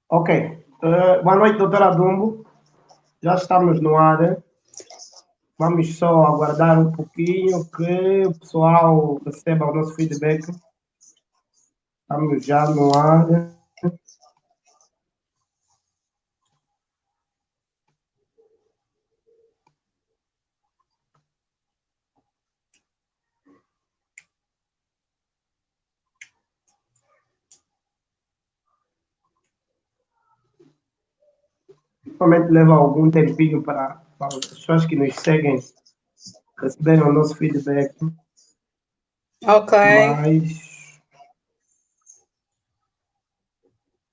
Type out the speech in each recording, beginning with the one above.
Ok. Boa noite, doutora Dumbo. Já estamos no ar. Vamos só aguardar um pouquinho que o pessoal receba o nosso feedback. Estamos já no ar. Normalmente leva algum tempinho para as pessoas que nos seguem receberem o nosso feedback. Ok.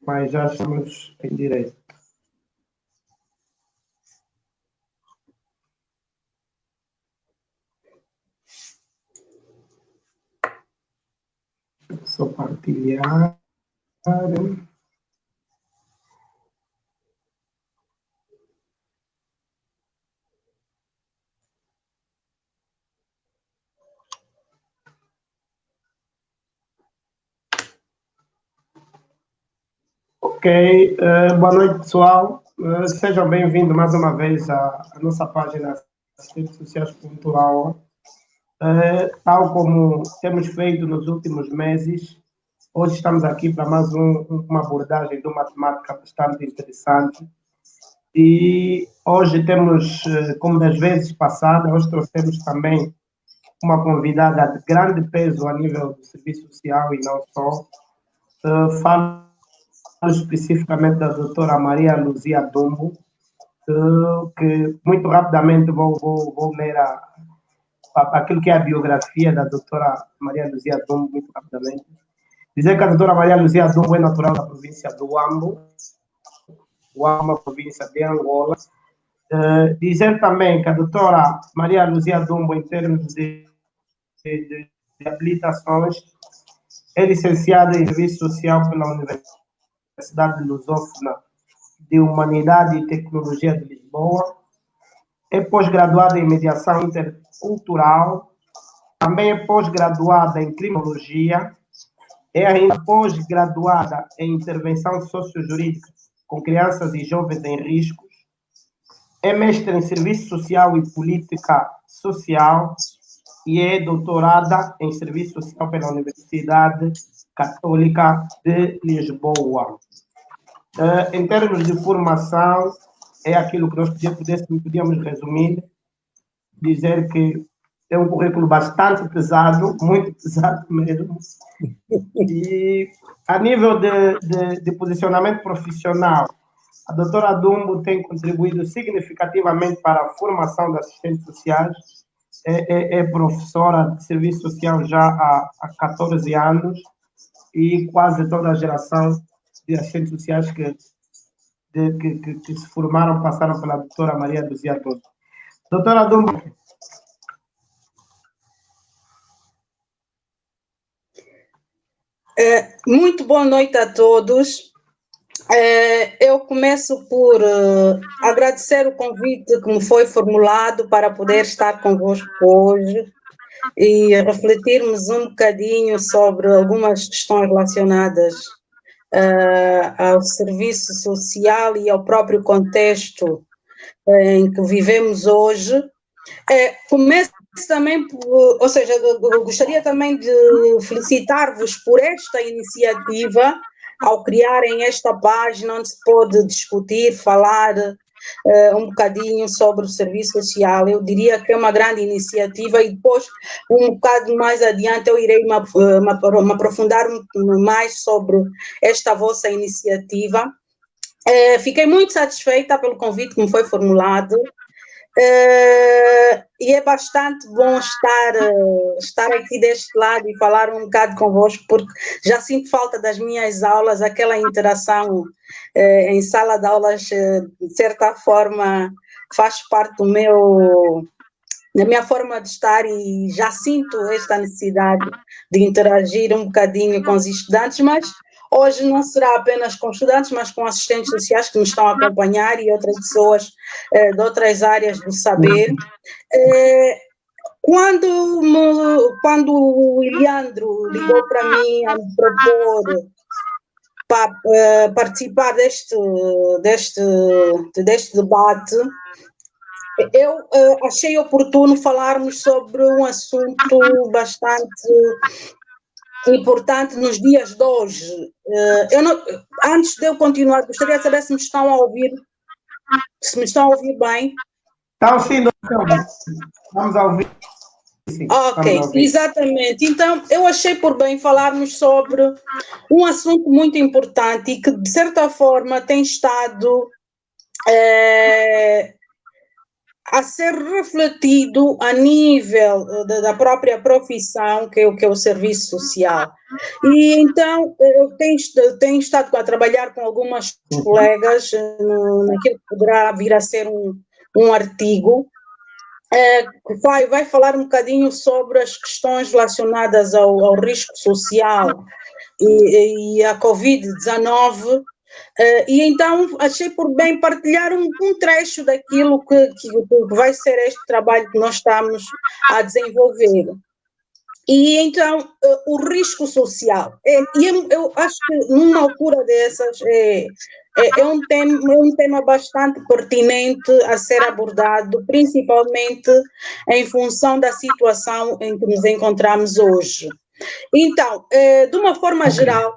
Mas já estamos em direto. Só partilhar. Ok, boa noite pessoal, sejam bem-vindos mais uma vez à nossa página Assistentes Sociais Cultural. Tal como temos feito nos últimos meses, hoje estamos aqui para mais uma abordagem de uma temática bastante interessante. E hoje temos, como das vezes passadas, hoje trouxemos também uma convidada de grande peso a nível do serviço social e não só. Falo especificamente da doutora Maria Luzia Dumbo, que muito rapidamente vou ler aquilo que é a biografia da doutora Maria Luzia Dumbo, muito rapidamente. Dizer que a doutora Maria Luzia Dumbo é natural da província do Huambo, província de Angola. Dizer também que a doutora Maria Luzia Dumbo, em termos de habilitações, é licenciada em Serviço Social pela Universidade Lusófona de Humanidade e Tecnologia de Lisboa, é pós-graduada em Mediação Intercultural, também é pós-graduada em Criminologia, é ainda pós-graduada em Intervenção Sociojurídica com Crianças e Jovens em Riscos, é mestre em Serviço Social e Política Social e é doutorada em Serviço Social pela Universidade Católica de Lisboa. Em termos de formação, é aquilo que nós podíamos resumir, dizer que é um currículo bastante pesado, muito pesado mesmo. E a nível de posicionamento profissional, a doutora Dumbo tem contribuído significativamente para a formação de assistentes sociais, é professora de serviço social já há 14 anos e quase toda a geração de assistentes sociais que se formaram passaram pela doutora Maria Luzia Dumbo. Doutora Dumbo. Muito boa noite a todos. Eu começo por agradecer o convite que me foi formulado para poder estar convosco hoje e refletirmos um bocadinho sobre algumas questões relacionadas ao serviço social e ao próprio contexto em que vivemos hoje. Começo também, ou seja, eu gostaria também de felicitar-vos por esta iniciativa, ao criarem esta página onde se pode discutir, falar um bocadinho sobre o serviço social. Eu diria que é uma grande iniciativa e depois, um bocado mais adiante, eu irei me aprofundar mais sobre esta vossa iniciativa. Fiquei muito satisfeita pelo convite que me foi formulado. E é bastante bom estar aqui deste lado e falar um bocado convosco, porque já sinto falta das minhas aulas, aquela interação em sala de aulas, de certa forma, faz parte da minha forma de estar e já sinto esta necessidade de interagir um bocadinho com os estudantes, mas hoje não será apenas com estudantes, mas com assistentes sociais que nos estão a acompanhar e outras pessoas de outras áreas do saber. Quando o Iliandro ligou para mim a me propor para participar deste debate, eu achei oportuno falarmos sobre um assunto bastante importante nos dias de hoje. Antes de eu continuar, gostaria de saber se me estão a ouvir, bem. Estamos sim, doutor. Vamos a ouvir. Sim, ok, exatamente. Então, eu achei por bem falarmos sobre um assunto muito importante e que, de certa forma, tem estado a ser refletido a nível da própria profissão, que é o serviço social. E então, eu tenho estado a trabalhar com algumas colegas naquilo que poderá vir a ser um artigo, que vai falar um bocadinho sobre as questões relacionadas ao risco social e à Covid-19, e então achei por bem partilhar um trecho daquilo que vai ser este trabalho que nós estamos a desenvolver. E então, o risco social, eu acho que numa altura dessas é um tema bastante pertinente a ser abordado, principalmente em função da situação em que nos encontramos hoje. Então, de uma forma geral,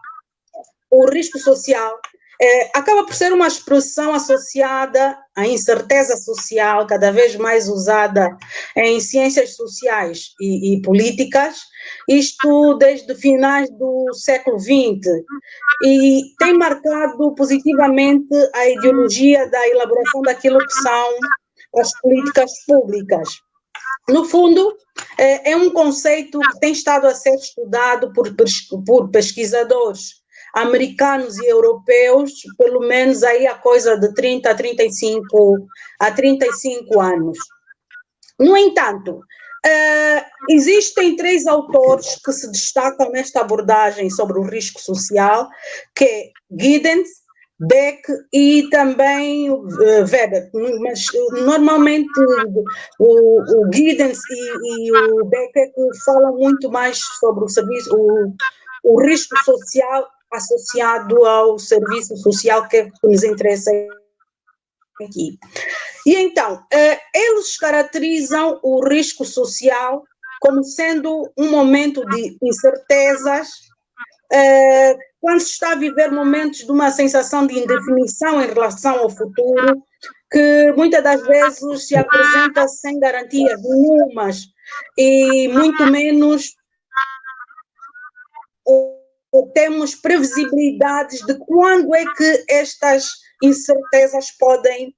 o risco social acaba por ser uma expressão associada à incerteza social, cada vez mais usada em ciências sociais e políticas, isto desde finais do século XX, e tem marcado positivamente a ideologia da elaboração daquilo que são as políticas públicas. No fundo, é um conceito que tem estado a ser estudado por pesquisadores americanos e europeus, pelo menos aí a coisa de 30 a 35 anos. No entanto, existem 3 autores que se destacam nesta abordagem sobre o risco social, que é Giddens, Beck e também Weber, mas normalmente o Giddens e o Beck é que falam muito mais sobre o risco social associado ao serviço social, que é que nos interessa aqui. E então, eles caracterizam o risco social como sendo um momento de incertezas, quando se está a viver momentos de uma sensação de indefinição em relação ao futuro, que muitas das vezes se apresenta sem garantias nenhumas e muito menos temos previsibilidades de quando é que estas incertezas podem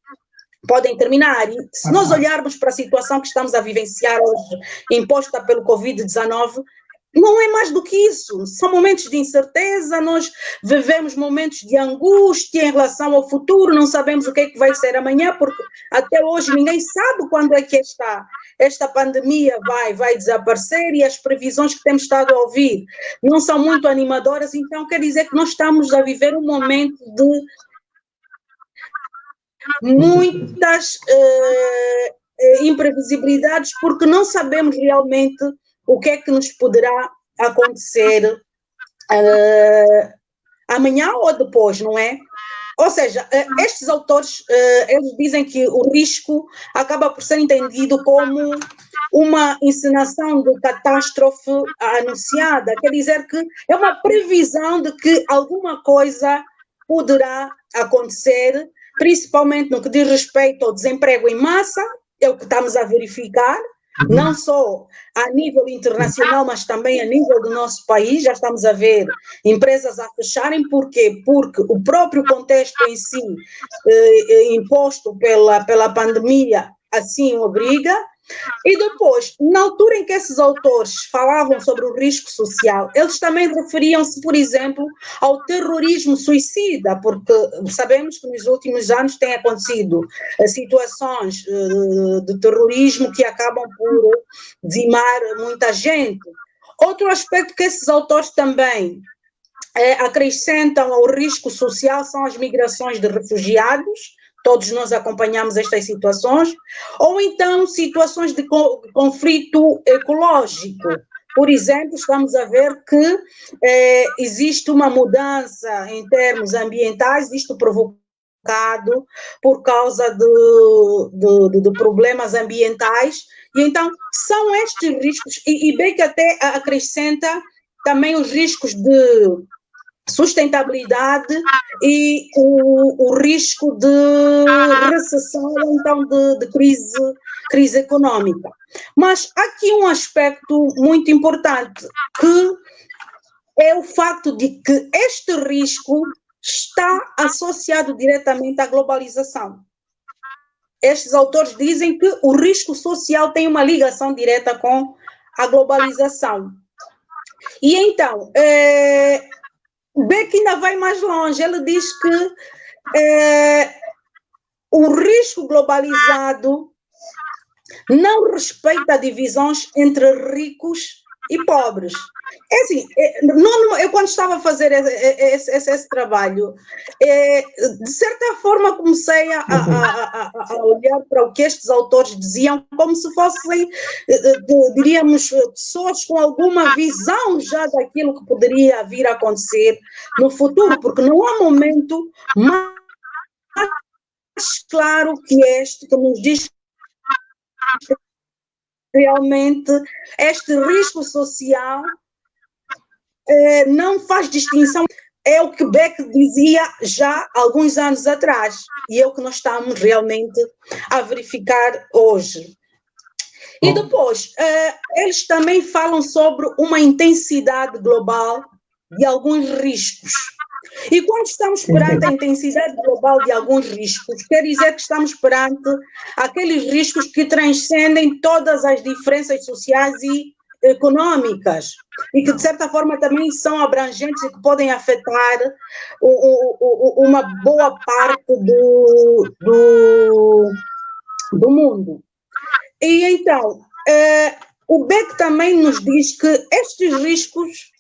terminar. E se nós olharmos para a situação que estamos a vivenciar hoje, imposta pelo Covid-19, não é mais do que isso. São momentos de incerteza, nós vivemos momentos de angústia em relação ao futuro, não sabemos o que é que vai ser amanhã, porque até hoje ninguém sabe quando é que esta pandemia vai desaparecer, e as previsões que temos estado a ouvir não são muito animadoras. Então quer dizer que nós estamos a viver um momento de muitas imprevisibilidades, porque não sabemos realmente o que é que nos poderá acontecer amanhã ou depois, não é? Ou seja, estes autores, eles dizem que o risco acaba por ser entendido como uma encenação de catástrofe anunciada, quer dizer que é uma previsão de que alguma coisa poderá acontecer, principalmente no que diz respeito ao desemprego em massa, é o que estamos a verificar, não só a nível internacional, mas também a nível do nosso país. Já estamos a ver empresas a fecharem. Porquê? Porque o próprio contexto em si, imposto pela pandemia, assim obriga. E depois, na altura em que esses autores falavam sobre o risco social, eles também referiam-se, por exemplo, ao terrorismo suicida, porque sabemos que nos últimos anos têm acontecido situações de terrorismo que acabam por dizimar muita gente. Outro aspecto que esses autores também acrescentam ao risco social são as migrações de refugiados. Todos nós acompanhamos estas situações, ou então situações de conflito ecológico, por exemplo, estamos a ver que existe uma mudança em termos ambientais, isto provocado por causa de problemas ambientais, e então são estes riscos, e bem que até acrescenta também os riscos de sustentabilidade e o risco de recessão, então de crise econômica. Mas há aqui um aspecto muito importante, que é o facto de que este risco está associado diretamente à globalização. Estes autores dizem que o risco social tem uma ligação direta com a globalização. E então, Beck ainda vai mais longe, ele diz que o risco globalizado não respeita divisões entre ricos e pobres. É assim, eu quando estava a fazer esse trabalho, de certa forma comecei a olhar para o que estes autores diziam como se fossem, diríamos, pessoas com alguma visão já daquilo que poderia vir a acontecer no futuro, porque não há momento mais claro que este que nos diz realmente este risco social não faz distinção. É o que Beck dizia já há alguns anos atrás, e é o que nós estamos realmente a verificar hoje. E depois, eles também falam sobre uma intensidade global de alguns riscos. E quando estamos perante a intensidade global de alguns riscos, quer dizer que estamos perante aqueles riscos que transcendem todas as diferenças sociais e econômicas, e que de certa forma também são abrangentes e que podem afetar uma boa parte do mundo. E então, o Beck também nos diz que estes riscos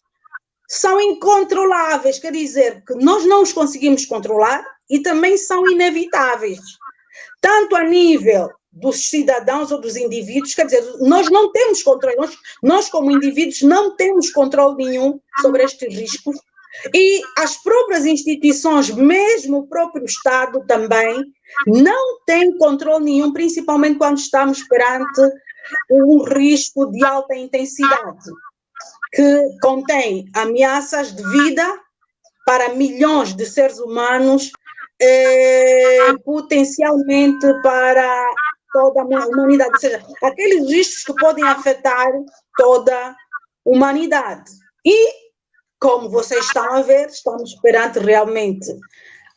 são incontroláveis, quer dizer que nós não os conseguimos controlar e também são inevitáveis, tanto a nível dos cidadãos ou dos indivíduos, quer dizer, nós não temos controle, nós como indivíduos não temos controle nenhum sobre estes riscos, e as próprias instituições, mesmo o próprio Estado também, não tem controle nenhum, principalmente quando estamos perante um risco de alta intensidade, que contém ameaças de vida para milhões de seres humanos, potencialmente para toda a humanidade, ou seja, aqueles riscos que podem afetar toda a humanidade. E, como vocês estão a ver, estamos perante realmente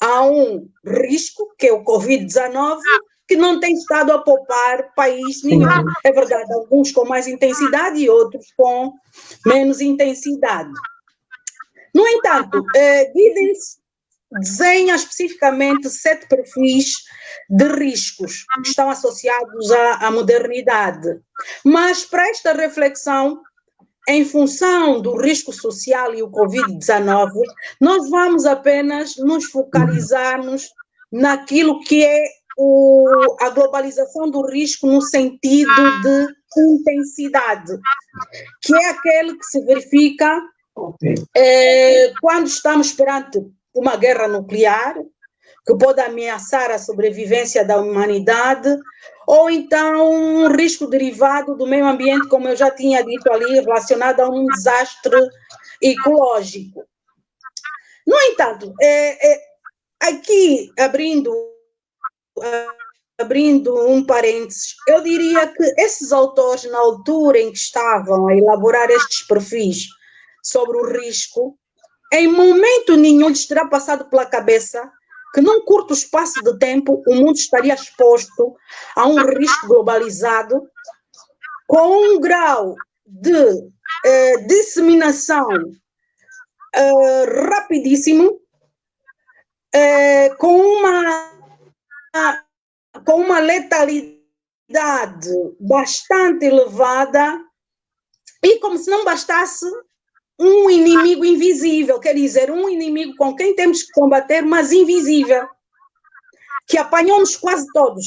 a um risco, que é o Covid-19, que não tem estado a poupar país nenhum. É verdade, alguns com mais intensidade e outros com menos intensidade. No entanto, Giddens desenha especificamente 7 perfis de riscos que estão associados à modernidade. Mas para esta reflexão, em função do risco social e o Covid-19, nós vamos apenas nos focalizarmos naquilo que é a globalização do risco no sentido de intensidade, que é aquele que se verifica quando estamos perante uma guerra nuclear, que pode ameaçar a sobrevivência da humanidade, ou então um risco derivado do meio ambiente, como eu já tinha dito ali, relacionado a um desastre ecológico. No entanto, aqui, abrindo um parênteses, eu diria que esses autores, na altura em que estavam a elaborar estes perfis sobre o risco, em momento nenhum lhes terá passado pela cabeça que num curto espaço de tempo o mundo estaria exposto a um risco globalizado com um grau de disseminação rapidíssimo, com uma letalidade bastante elevada, e como se não bastasse, um inimigo invisível, quer dizer, um inimigo com quem temos que combater, mas invisível, que apanhou-nos quase todos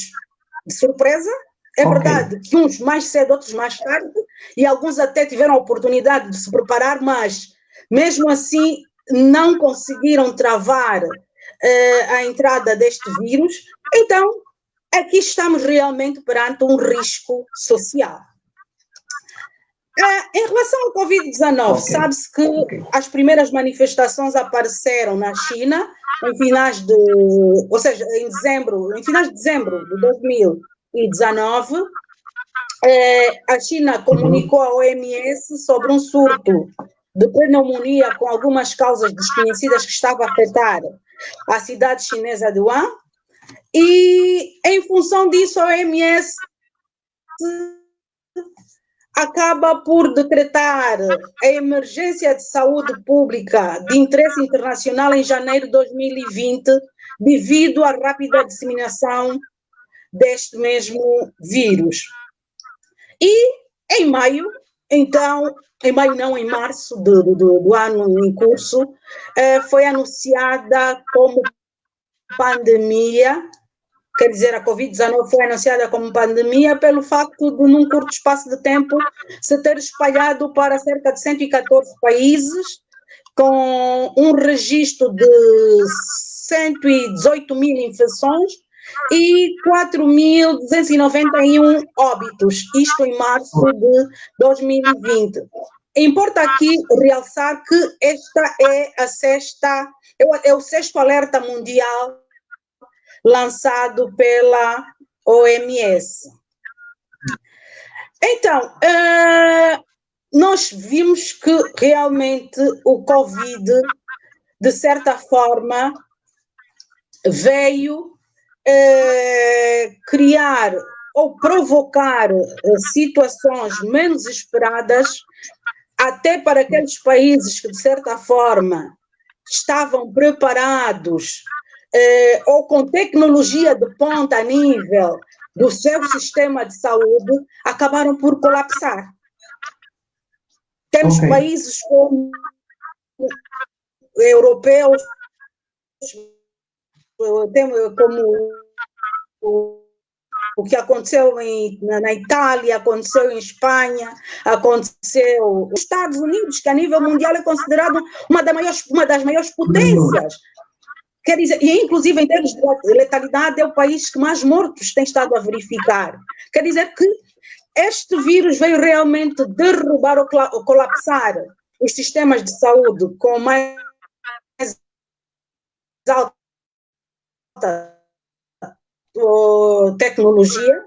de surpresa, É verdade que uns mais cedo, outros mais tarde, e alguns até tiveram a oportunidade de se preparar, mas mesmo assim não conseguiram travar a entrada deste vírus. Então, aqui estamos realmente perante um risco social. Em relação ao Covid-19, sabe-se que as primeiras manifestações apareceram na China em finais de dezembro de 2019. A China comunicou à OMS sobre um surto de pneumonia com algumas causas desconhecidas que estava a afetar a cidade chinesa de Wuhan, e em função disso a OMS acaba por decretar a emergência de saúde pública de interesse internacional em janeiro de 2020, devido à rápida disseminação deste mesmo vírus. E em maio, então, em março do ano em curso, foi anunciada como pandemia. Quer dizer, a Covid-19 foi anunciada como pandemia pelo facto de, num curto espaço de tempo, se ter espalhado para cerca de 114 países, com um registro de 118 mil infecções e 4.291 óbitos, isto em março de 2020. Importa aqui realçar que esta é o sexto alerta mundial lançado pela OMS. Então, nós vimos que realmente o Covid, de certa forma, veio criar ou provocar situações menos esperadas, até para aqueles países que, de certa forma, estavam preparados ou com tecnologia de ponta a nível do seu sistema de saúde, acabaram por colapsar. Temos países como europeus, como o que aconteceu na Itália, aconteceu em Espanha, aconteceu nos Estados Unidos, que a nível mundial é considerado uma das maiores potências. Quer dizer, e inclusive em termos de letalidade é o país que mais mortos tem estado a verificar. Quer dizer que este vírus veio realmente derrubar ou colapsar os sistemas de saúde com mais alta tecnologia,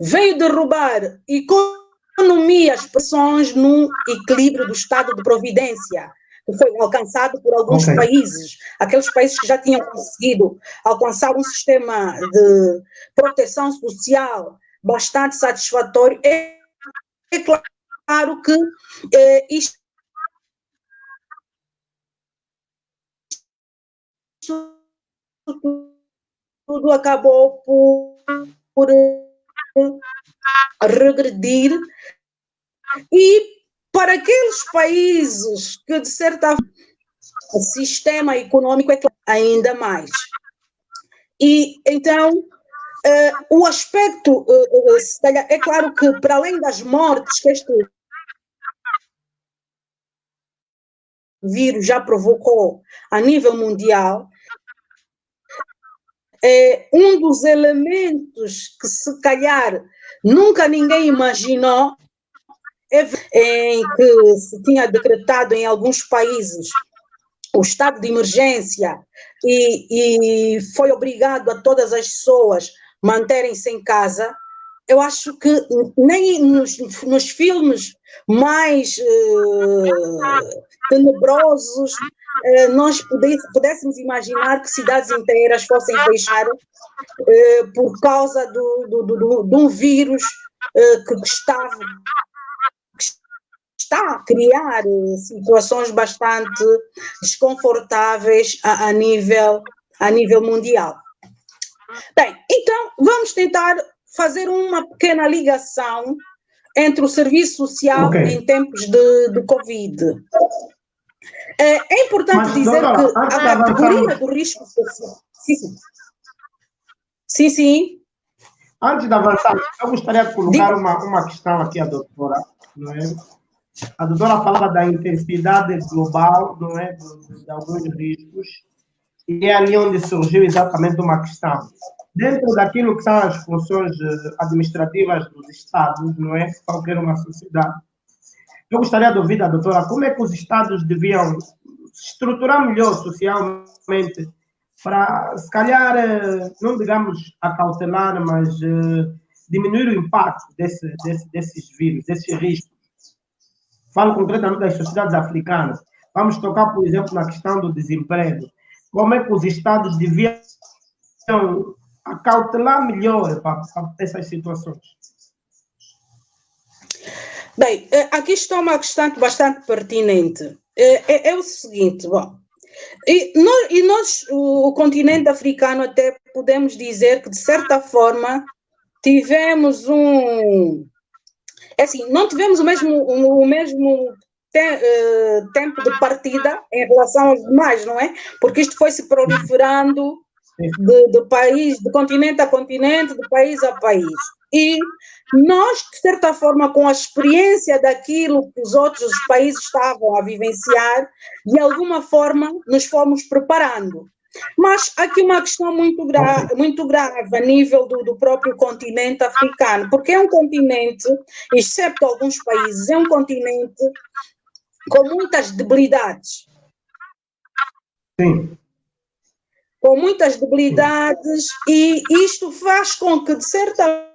veio derrubar economias, pressões num equilíbrio do estado de providência, que foi alcançado por alguns países, aqueles países que já tinham conseguido alcançar um sistema de proteção social bastante satisfatório. É claro que isto tudo acabou por regredir, e para aqueles países que, de certa forma, o sistema econômico é ainda mais. E, então, o aspecto, é claro que, para além das mortes que este vírus já provocou a nível mundial, um dos elementos que, se calhar, nunca ninguém imaginou, em que se tinha decretado em alguns países o estado de emergência e foi obrigado a todas as pessoas manterem-se em casa. Eu acho que nem nos filmes mais tenebrosos nós pudéssemos imaginar que cidades inteiras fossem fechar por causa de um vírus que está a criar situações bastante desconfortáveis a nível mundial. Bem, então vamos tentar fazer uma pequena ligação entre o serviço social em tempos de Covid. É importante dizer que a categoria do risco social... Sim. Antes de avançar, eu gostaria de colocar uma questão aqui à doutora, não é? A doutora falava da intensidade global, não é? De alguns riscos, e é ali onde surgiu exatamente uma questão. Dentro daquilo que são as funções administrativas dos Estados, não é? Qualquer uma sociedade. Eu gostaria de ouvir da doutora como é que os Estados deviam se estruturar melhor socialmente para, se calhar, não digamos acautelar, mas diminuir o impacto desses vírus, desses riscos. Falo concretamente das sociedades africanas. Vamos tocar, por exemplo, na questão do desemprego. Como é que os Estados deviam acautelar melhor para essas situações? Bem, aqui está uma questão bastante pertinente. É o seguinte, bom, nós, o continente africano, até podemos dizer que, de certa forma, tivemos assim, não tivemos o mesmo tempo de partida em relação aos demais, não é? Porque isto foi se proliferando de continente a continente, de país a país. E nós, de certa forma, com a experiência daquilo que os outros países estavam a vivenciar, de alguma forma nos fomos preparando. Mas aqui uma questão muito grave a nível do próprio continente africano, porque é um continente, excepto alguns países, é um continente com muitas debilidades. Sim. Com muitas debilidades, e isto faz com que, de certa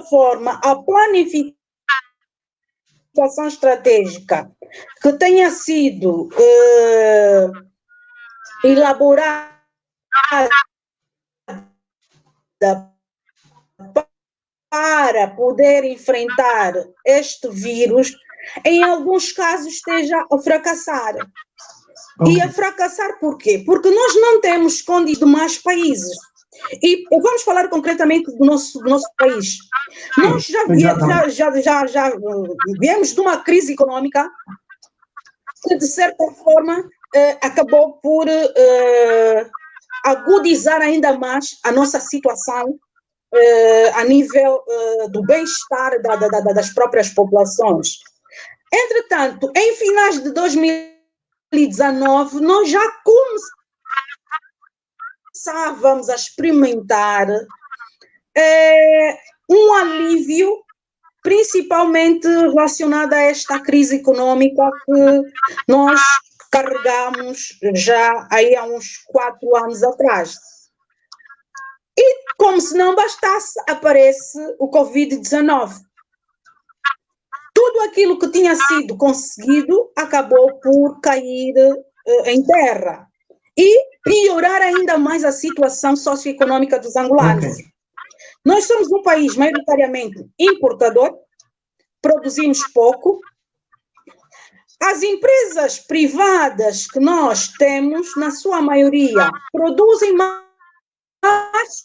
forma, a planificação estratégica que tenha sido elaborada para poder enfrentar este vírus, em alguns casos esteja a fracassar. E a fracassar por quê? Porque nós não temos condições de mais países. E vamos falar concretamente do nosso país. Nós já viemos de uma crise econômica que, de certa forma, acabou por agudizar ainda mais a nossa situação a nível do bem-estar das próprias populações. Entretanto, em finais de 2019, nós já começávamos a experimentar um alívio, principalmente relacionado a esta crise econômica que nós carregamos já aí há uns 4 anos atrás. E, como se não bastasse, aparece o Covid-19. Tudo aquilo que tinha sido conseguido acabou por cair em terra e piorar ainda mais a situação socioeconômica dos angolanos. Okay. Nós somos um país maioritariamente importador, produzimos pouco. As empresas privadas que nós temos, na sua maioria, produzem mais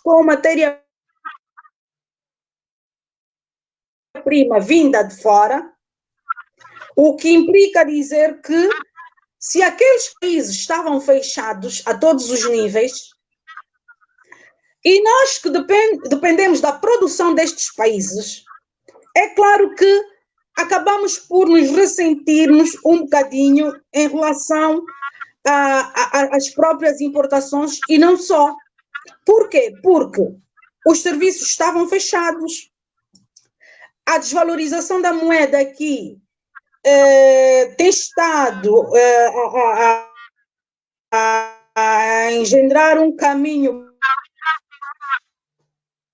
com matéria-prima vinda de fora, o que implica dizer que, se aqueles países estavam fechados a todos os níveis, e nós que dependemos da produção destes países, é claro que acabamos por nos ressentirmos um bocadinho em relação às próprias importações, e não só. Por quê? Porque os serviços estavam fechados, a desvalorização da moeda aqui tem estado a engendrar um caminho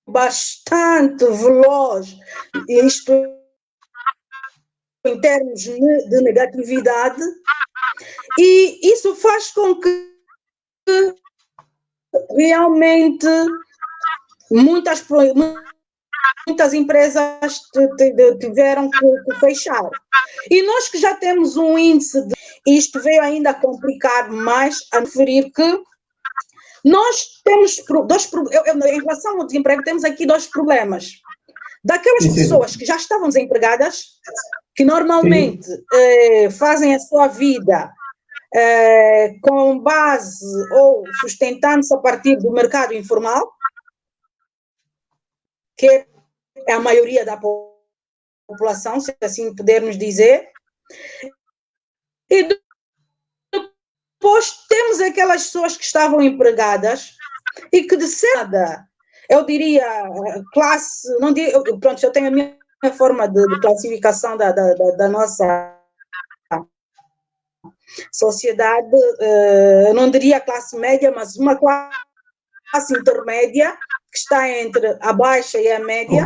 bastante veloz, isto em termos de negatividade, e isso faz com que realmente muitas empresas tiveram que fechar. E nós que já temos um índice isto veio ainda a complicar mais, a referir que nós temos em relação ao desemprego, temos aqui 2 problemas. Daquelas pessoas que já estavam desempregadas, que normalmente fazem a sua vida com base ou sustentando-se a partir do mercado informal, que é a maioria da população, se assim pudermos dizer, e depois temos aquelas pessoas que estavam empregadas e que de certa, eu diria, classe, não diria, pronto, eu tenho a minha forma de classificação da nossa sociedade, eu não diria classe média, mas uma classe intermédia, que está entre a baixa e a média,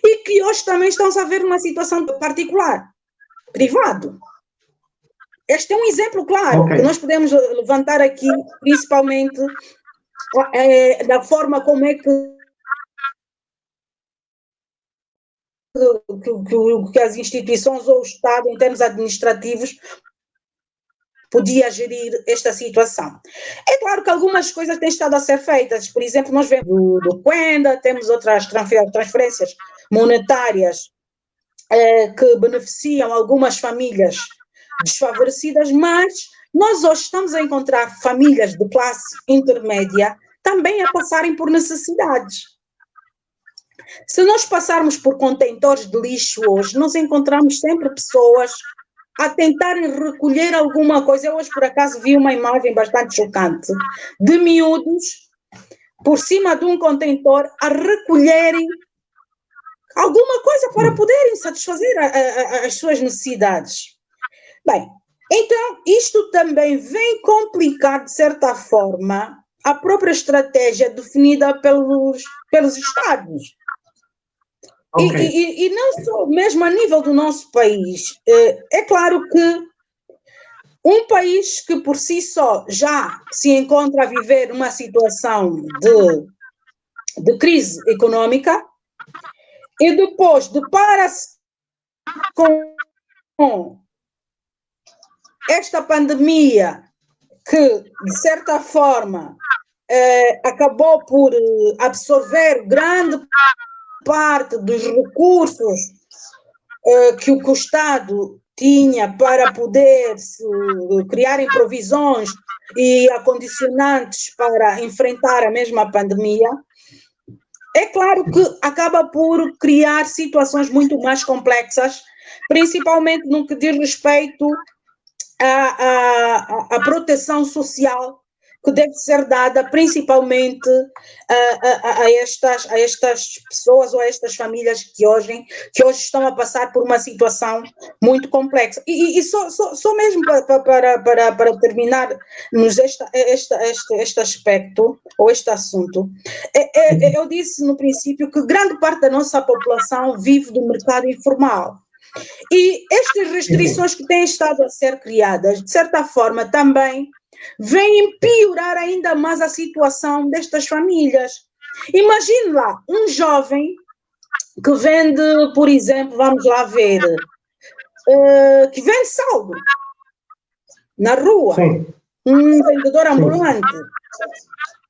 e que hoje também estão a ver uma situação particular, privado. Este é um exemplo claro que nós podemos levantar aqui, principalmente da forma como é que as instituições ou o Estado, em termos administrativos, podia gerir esta situação. É claro que algumas coisas têm estado a ser feitas, por exemplo, nós vemos do Quenda, temos outras transferências monetárias que beneficiam algumas famílias desfavorecidas, mas nós hoje estamos a encontrar famílias de classe intermédia também a passarem por necessidades. Se nós passarmos por contentores de lixo hoje, nós encontramos sempre pessoas a tentarem recolher alguma coisa. Eu hoje, por acaso, vi uma imagem bastante chocante de miúdos por cima de um contentor a recolherem alguma coisa para poderem satisfazer as suas necessidades. Bem, então isto também vem complicar, de certa forma, a própria estratégia definida pelos Estados. E não só mesmo a nível do nosso país. É claro que um país que por si só já se encontra a viver uma situação de crise econômica e depois depara-se com esta pandemia que, de certa forma, acabou por absorver grande parte dos recursos que o Estado tinha para poder criar provisões e acondicionantes para enfrentar a mesma pandemia, é claro que acaba por criar situações muito mais complexas, principalmente no que diz respeito à proteção social que deve ser dada principalmente a estas pessoas ou a estas famílias que hoje estão a passar por uma situação muito complexa. E só mesmo para terminarmos este aspecto, ou este assunto, eu disse no princípio que grande parte da nossa população vive do mercado informal. E estas restrições que têm estado a ser criadas, de certa forma, também vêm piorar ainda mais a situação destas famílias. Imagine lá, um jovem que vende, por exemplo, vamos lá ver, que vende saldo na rua, sim, um vendedor ambulante. Sim.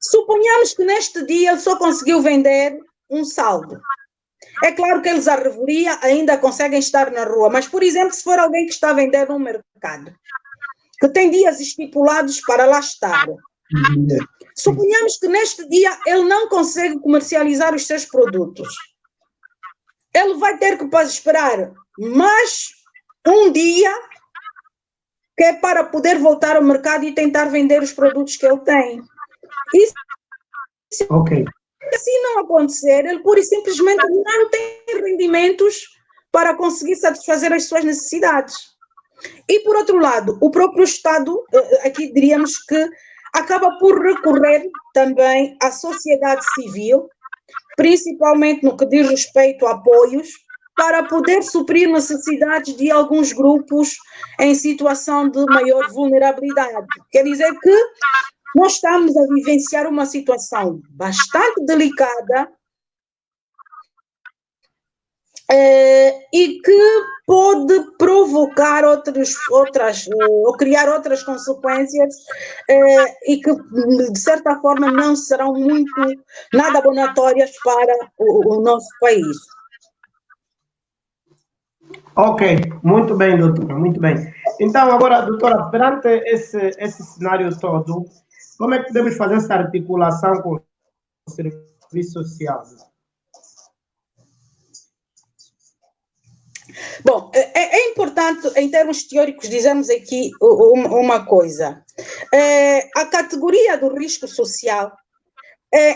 Suponhamos que neste dia ele só conseguiu vender um saldo. É claro que eles, à revelia, ainda conseguem estar na rua, mas, por exemplo, se for alguém que está a vender no mercado, que tem dias estipulados para lá estar, suponhamos que neste dia ele não consegue comercializar os seus produtos. Ele vai ter que esperar mais um dia, que é para poder voltar ao mercado e tentar vender os produtos que ele tem. E se assim não acontecer, ele pura e simplesmente não tem rendimentos para conseguir satisfazer as suas necessidades. E, por outro lado, o próprio Estado, aqui diríamos que acaba por recorrer também à sociedade civil, principalmente no que diz respeito a apoios, para poder suprir necessidades de alguns grupos em situação de maior vulnerabilidade. Quer dizer que nós estamos a vivenciar uma situação bastante delicada e que pode provocar ou criar outras consequências e que, de certa forma, não serão nada abonatórias para o nosso país. Ok, muito bem, doutora, muito bem. Então, agora, doutora, perante esse cenário todo, como é que podemos fazer essa articulação com o serviço social? Bom, é importante, em termos teóricos, dizermos aqui uma coisa. A categoria do risco social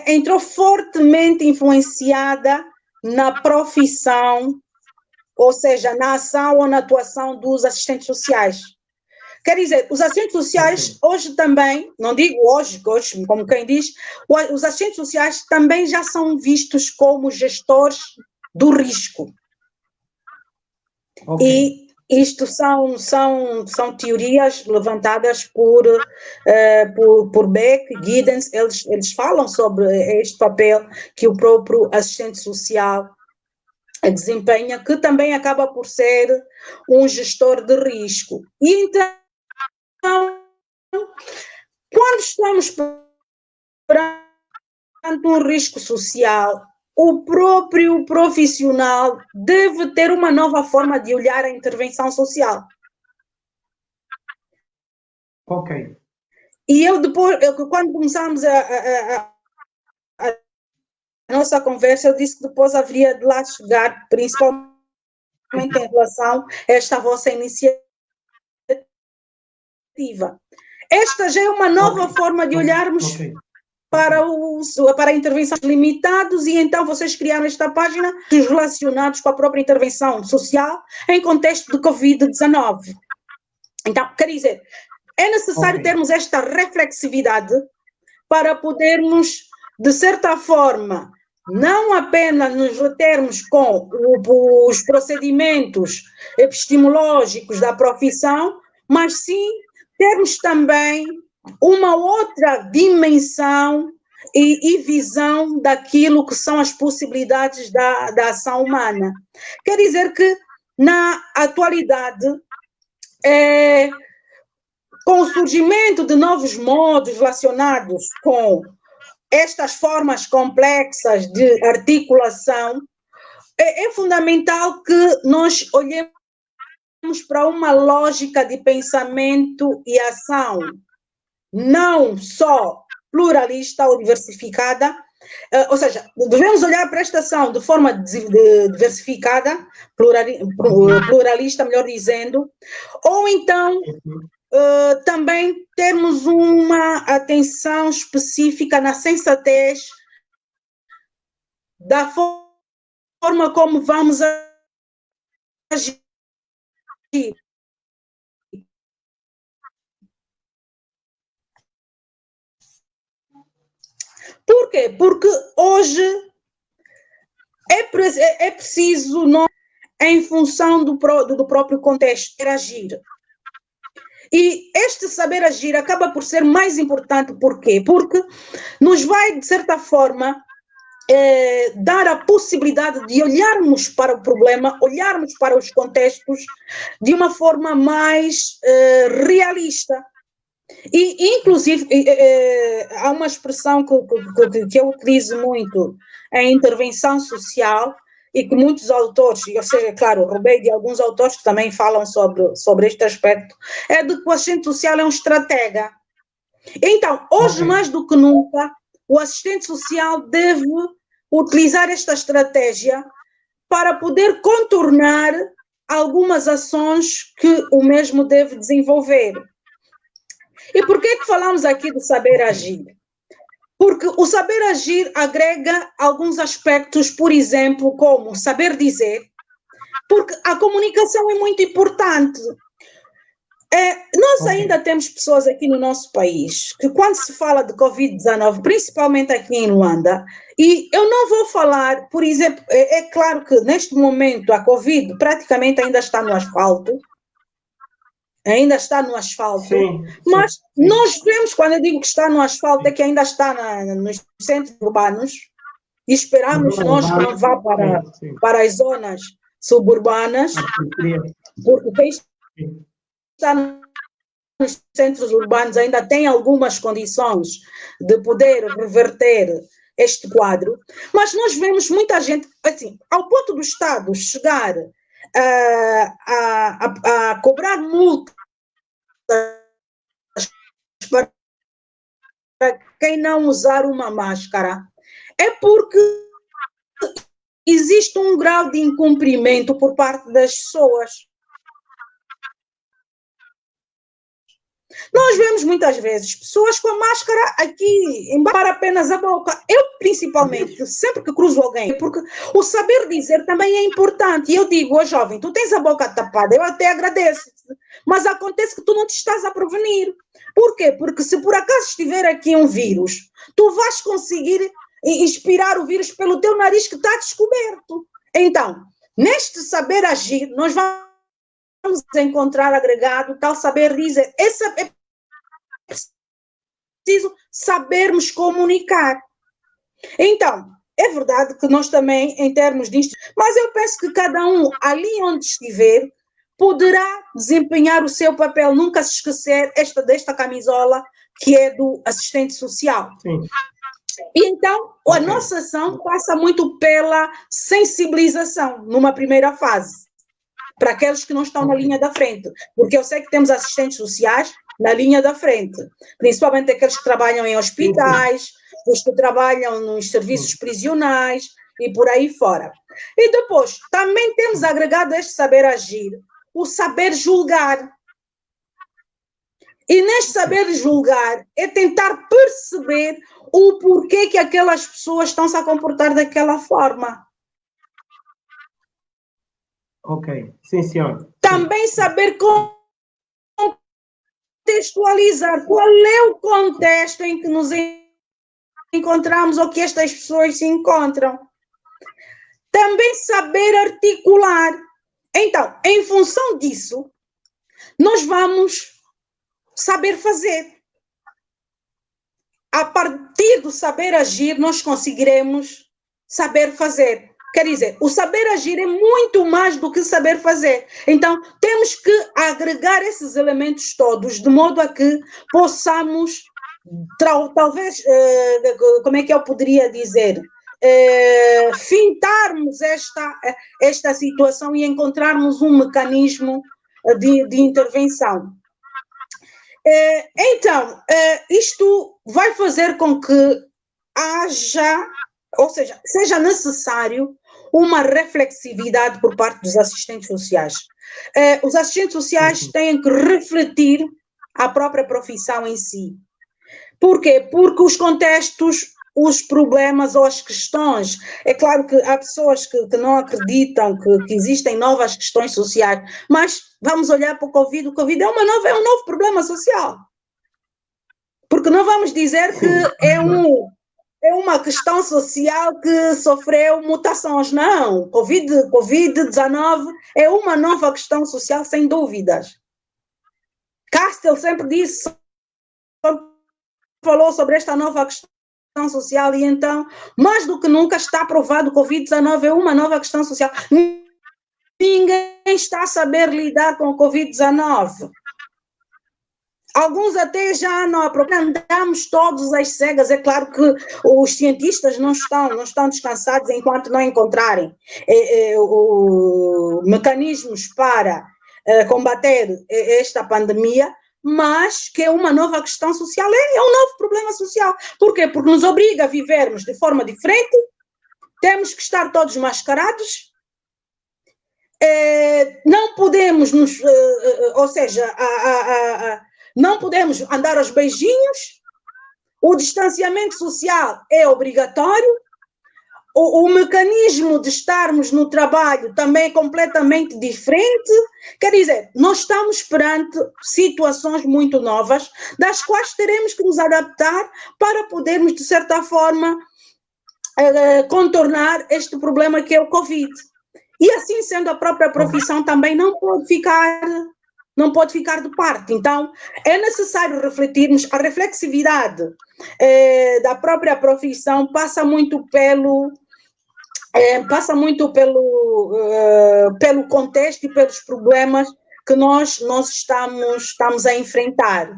entrou fortemente influenciada na profissão, ou seja, na ação ou na atuação dos assistentes sociais. Quer dizer, os assistentes sociais hoje também, não digo hoje, como quem diz, os assistentes sociais também já são vistos como gestores do risco. E isto são teorias levantadas por Beck, Giddens, eles falam sobre este papel que o próprio assistente social desempenha, que também acaba por ser um gestor de risco. E então, quando estamos perante um risco social, o próprio profissional deve ter uma nova forma de olhar a intervenção social. Ok. E quando começámos a nossa conversa, eu disse que depois haveria de lá chegar, principalmente em relação a esta vossa iniciativa. Esta já é uma nova forma de olharmos para a intervenção limitados, e então vocês criaram esta página relacionados com a própria intervenção social em contexto de Covid-19. Então, quer dizer, é necessário termos esta reflexividade para podermos, de certa forma, não apenas nos retermos com os procedimentos epistemológicos da profissão, mas sim termos também uma outra dimensão e visão daquilo que são as possibilidades da ação humana. Quer dizer que, na atualidade, com o surgimento de novos modos relacionados com estas formas complexas de articulação, é fundamental que nós olhemos para uma lógica de pensamento e ação, não só pluralista ou diversificada, ou seja, devemos olhar para esta ação de forma diversificada, pluralista, melhor dizendo, ou então também termos uma atenção específica na sensatez da forma como vamos agir. Por quê? Porque hoje é preciso, nós, em função do próprio contexto, agir. E este saber agir acaba por ser mais importante. Por quê? Porque nos vai, de certa forma, dar a possibilidade de olharmos para o problema, olharmos para os contextos de uma forma mais realista. E, inclusive, há uma expressão que eu utilizo muito em intervenção social e que muitos autores, ou seja, claro, roubei de alguns autores que também falam sobre este aspecto, é de que o assistente social é um estratega. Então, hoje mais do que nunca, o assistente social deve utilizar esta estratégia para poder contornar algumas ações que o mesmo deve desenvolver. E por que falamos aqui do saber agir? Porque o saber agir agrega alguns aspectos, por exemplo, como saber dizer, porque a comunicação é muito importante. Nós ainda temos pessoas aqui no nosso país que, quando se fala de Covid-19, principalmente aqui em Luanda, e eu não vou falar, por exemplo, é claro que neste momento a Covid praticamente ainda está no asfalto, sim, mas sim. Nós vemos, quando eu digo que está no asfalto, é que ainda está nos centros urbanos, e esperamos nós que não vá para as zonas suburbanas, porque quem está nos centros urbanos ainda tem algumas condições de poder reverter este quadro, mas nós vemos muita gente, assim, ao ponto do Estado chegar a cobrar multas para quem não usar uma máscara, é porque existe um grau de incumprimento por parte das pessoas. Nós vemos muitas vezes pessoas com a máscara aqui, embora apenas a boca. Eu, principalmente, sempre que cruzo alguém, porque o saber dizer também é importante. E eu digo, jovem, tu tens a boca tapada, eu até agradeço, mas acontece que tu não te estás a prevenir. Por quê? Porque se por acaso estiver aqui um vírus, tu vais conseguir expirar o vírus pelo teu nariz que está descoberto. Então, neste saber agir, nós vamos encontrar agregado tal saber dizer. É preciso sabermos comunicar. Então, é verdade que nós também, em termos de mas eu penso que cada um, ali onde estiver, poderá desempenhar o seu papel, nunca se esquecer desta camisola que é do assistente social. Sim. E então, a nossa ação passa muito pela sensibilização, numa primeira fase, para aqueles que não estão na linha da frente, porque eu sei que temos assistentes sociais na linha da frente, principalmente aqueles que trabalham em hospitais, os que trabalham nos serviços prisionais e por aí fora. E depois, também temos agregado a este saber agir, o saber julgar. E neste saber julgar é tentar perceber o porquê que aquelas pessoas estão-se a comportar daquela forma. Ok, sim, senhor. Também saber contextualizar qual é o contexto em que nos encontramos ou que estas pessoas se encontram. Também saber articular. Então, em função disso, nós vamos saber fazer. A partir do saber agir, nós conseguiremos saber fazer. Quer dizer, o saber agir é muito mais do que saber fazer. Então, temos que agregar esses elementos todos, de modo a que possamos, talvez, como é que eu poderia dizer, fintarmos esta situação e encontrarmos um mecanismo de intervenção. Então, isto vai fazer com que haja, ou seja, seja necessário uma reflexividade por parte dos assistentes sociais. Os assistentes sociais têm que refletir a própria profissão em si. Por quê? Porque os contextos, os problemas ou as questões, é claro que há pessoas que não acreditam que existem novas questões sociais, mas vamos olhar para o Covid é um novo problema social. Porque não vamos dizer que é uma questão social que sofreu mutações, não. Covid-19 é uma nova questão social, sem dúvidas. Castell sempre disse, falou sobre esta nova questão social e então, mais do que nunca está provado que o Covid-19 é uma nova questão social. Ninguém está a saber lidar com o Covid-19. Alguns até já não aproveitam, andamos todos às cegas. É claro que os cientistas não estão descansados enquanto não encontrarem mecanismos para combater esta pandemia, mas que é uma nova questão social, é um novo problema social. Por quê? Porque nos obriga a vivermos de forma diferente, temos que estar todos mascarados, não podemos ou seja, não podemos andar aos beijinhos, o distanciamento social é obrigatório, o mecanismo de estarmos no trabalho também é completamente diferente. Quer dizer, nós estamos perante situações muito novas, das quais teremos que nos adaptar para podermos, de certa forma, contornar este problema que é o Covid. E assim sendo, a própria profissão também não pode ficar de parte. Então, é necessário refletirmos. A reflexividade da própria profissão passa muito pelo contexto e pelos problemas que nós estamos a enfrentar.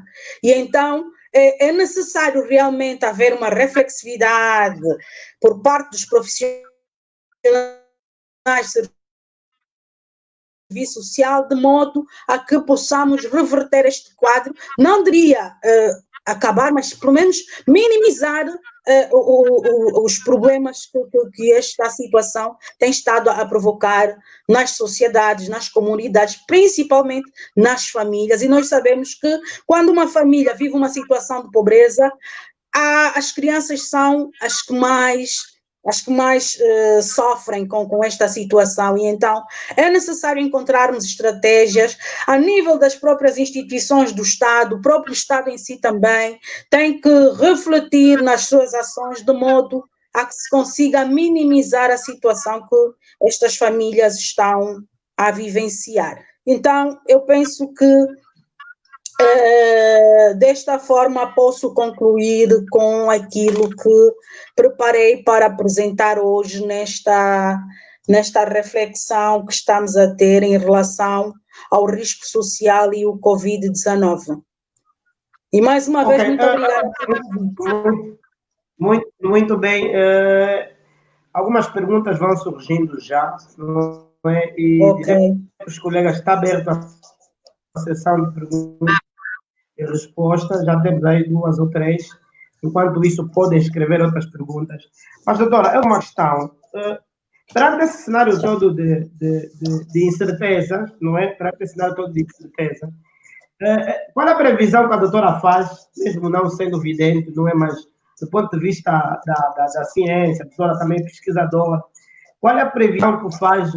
E então é necessário realmente haver uma reflexividade por parte dos profissionais de serviço social, de modo a que possamos reverter este quadro. Não diria acabar, mas pelo menos minimizar os problemas que esta situação tem estado a provocar nas sociedades, nas comunidades, principalmente nas famílias. E nós sabemos que quando uma família vive uma situação de pobreza, as crianças são as que mais sofrem com esta situação, e então é necessário encontrarmos estratégias a nível das próprias instituições do Estado. O próprio Estado em si também tem que refletir nas suas ações de modo a que se consiga minimizar a situação que estas famílias estão a vivenciar. Então, eu penso que desta forma posso concluir com aquilo que preparei para apresentar hoje nesta reflexão que estamos a ter em relação ao risco social e o Covid-19. E mais uma vez, muito obrigada. Muito bem. Algumas perguntas vão surgindo já, não é? E os colegas, está aberta a sessão de perguntas e respostas, já temos aí 2 ou 3. Enquanto isso, podem escrever outras perguntas. Mas, doutora, é uma questão. Perante esse cenário todo de incerteza, não é? Perante esse cenário todo de incerteza, qual é a previsão que a doutora faz, mesmo não sendo vidente, não é? Mas do ponto de vista da ciência, a doutora também é pesquisadora, qual é a previsão que faz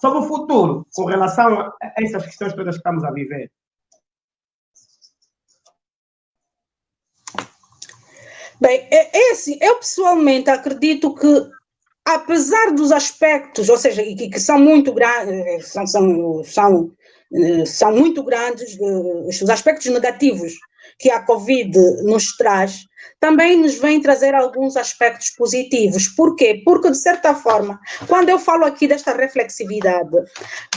sobre o futuro, com relação a essas questões todas que estamos a viver? Bem, eu pessoalmente acredito que, apesar dos aspectos, ou seja, que são muito grandes, são muito grandes, os aspectos negativos que a Covid nos traz, também nos vem trazer alguns aspectos positivos. Por quê? Porque, de certa forma, quando eu falo aqui desta reflexividade,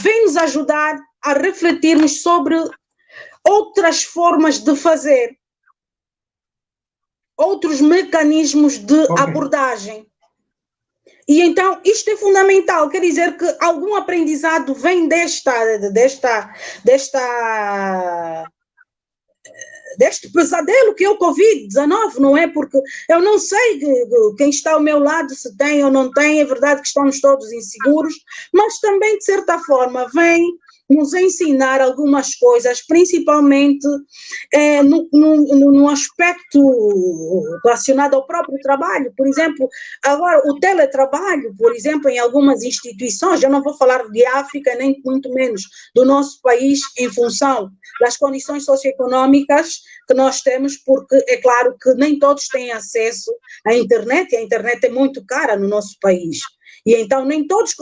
vem nos ajudar a refletirmos sobre outras formas de fazer, outros mecanismos de abordagem. E então isto é fundamental, quer dizer que algum aprendizado vem deste pesadelo que é o Covid-19, não é? Porque eu não sei quem está ao meu lado se tem ou não tem, é verdade que estamos todos inseguros, mas também, de certa forma, vem nos ensinar algumas coisas, principalmente no aspecto relacionado ao próprio trabalho. Por exemplo, agora o teletrabalho, por exemplo, em algumas instituições, eu não vou falar de África, nem muito menos do nosso país, em função das condições socioeconómicas que nós temos, porque é claro que nem todos têm acesso à internet, e a internet é muito cara no nosso país. E então nem todos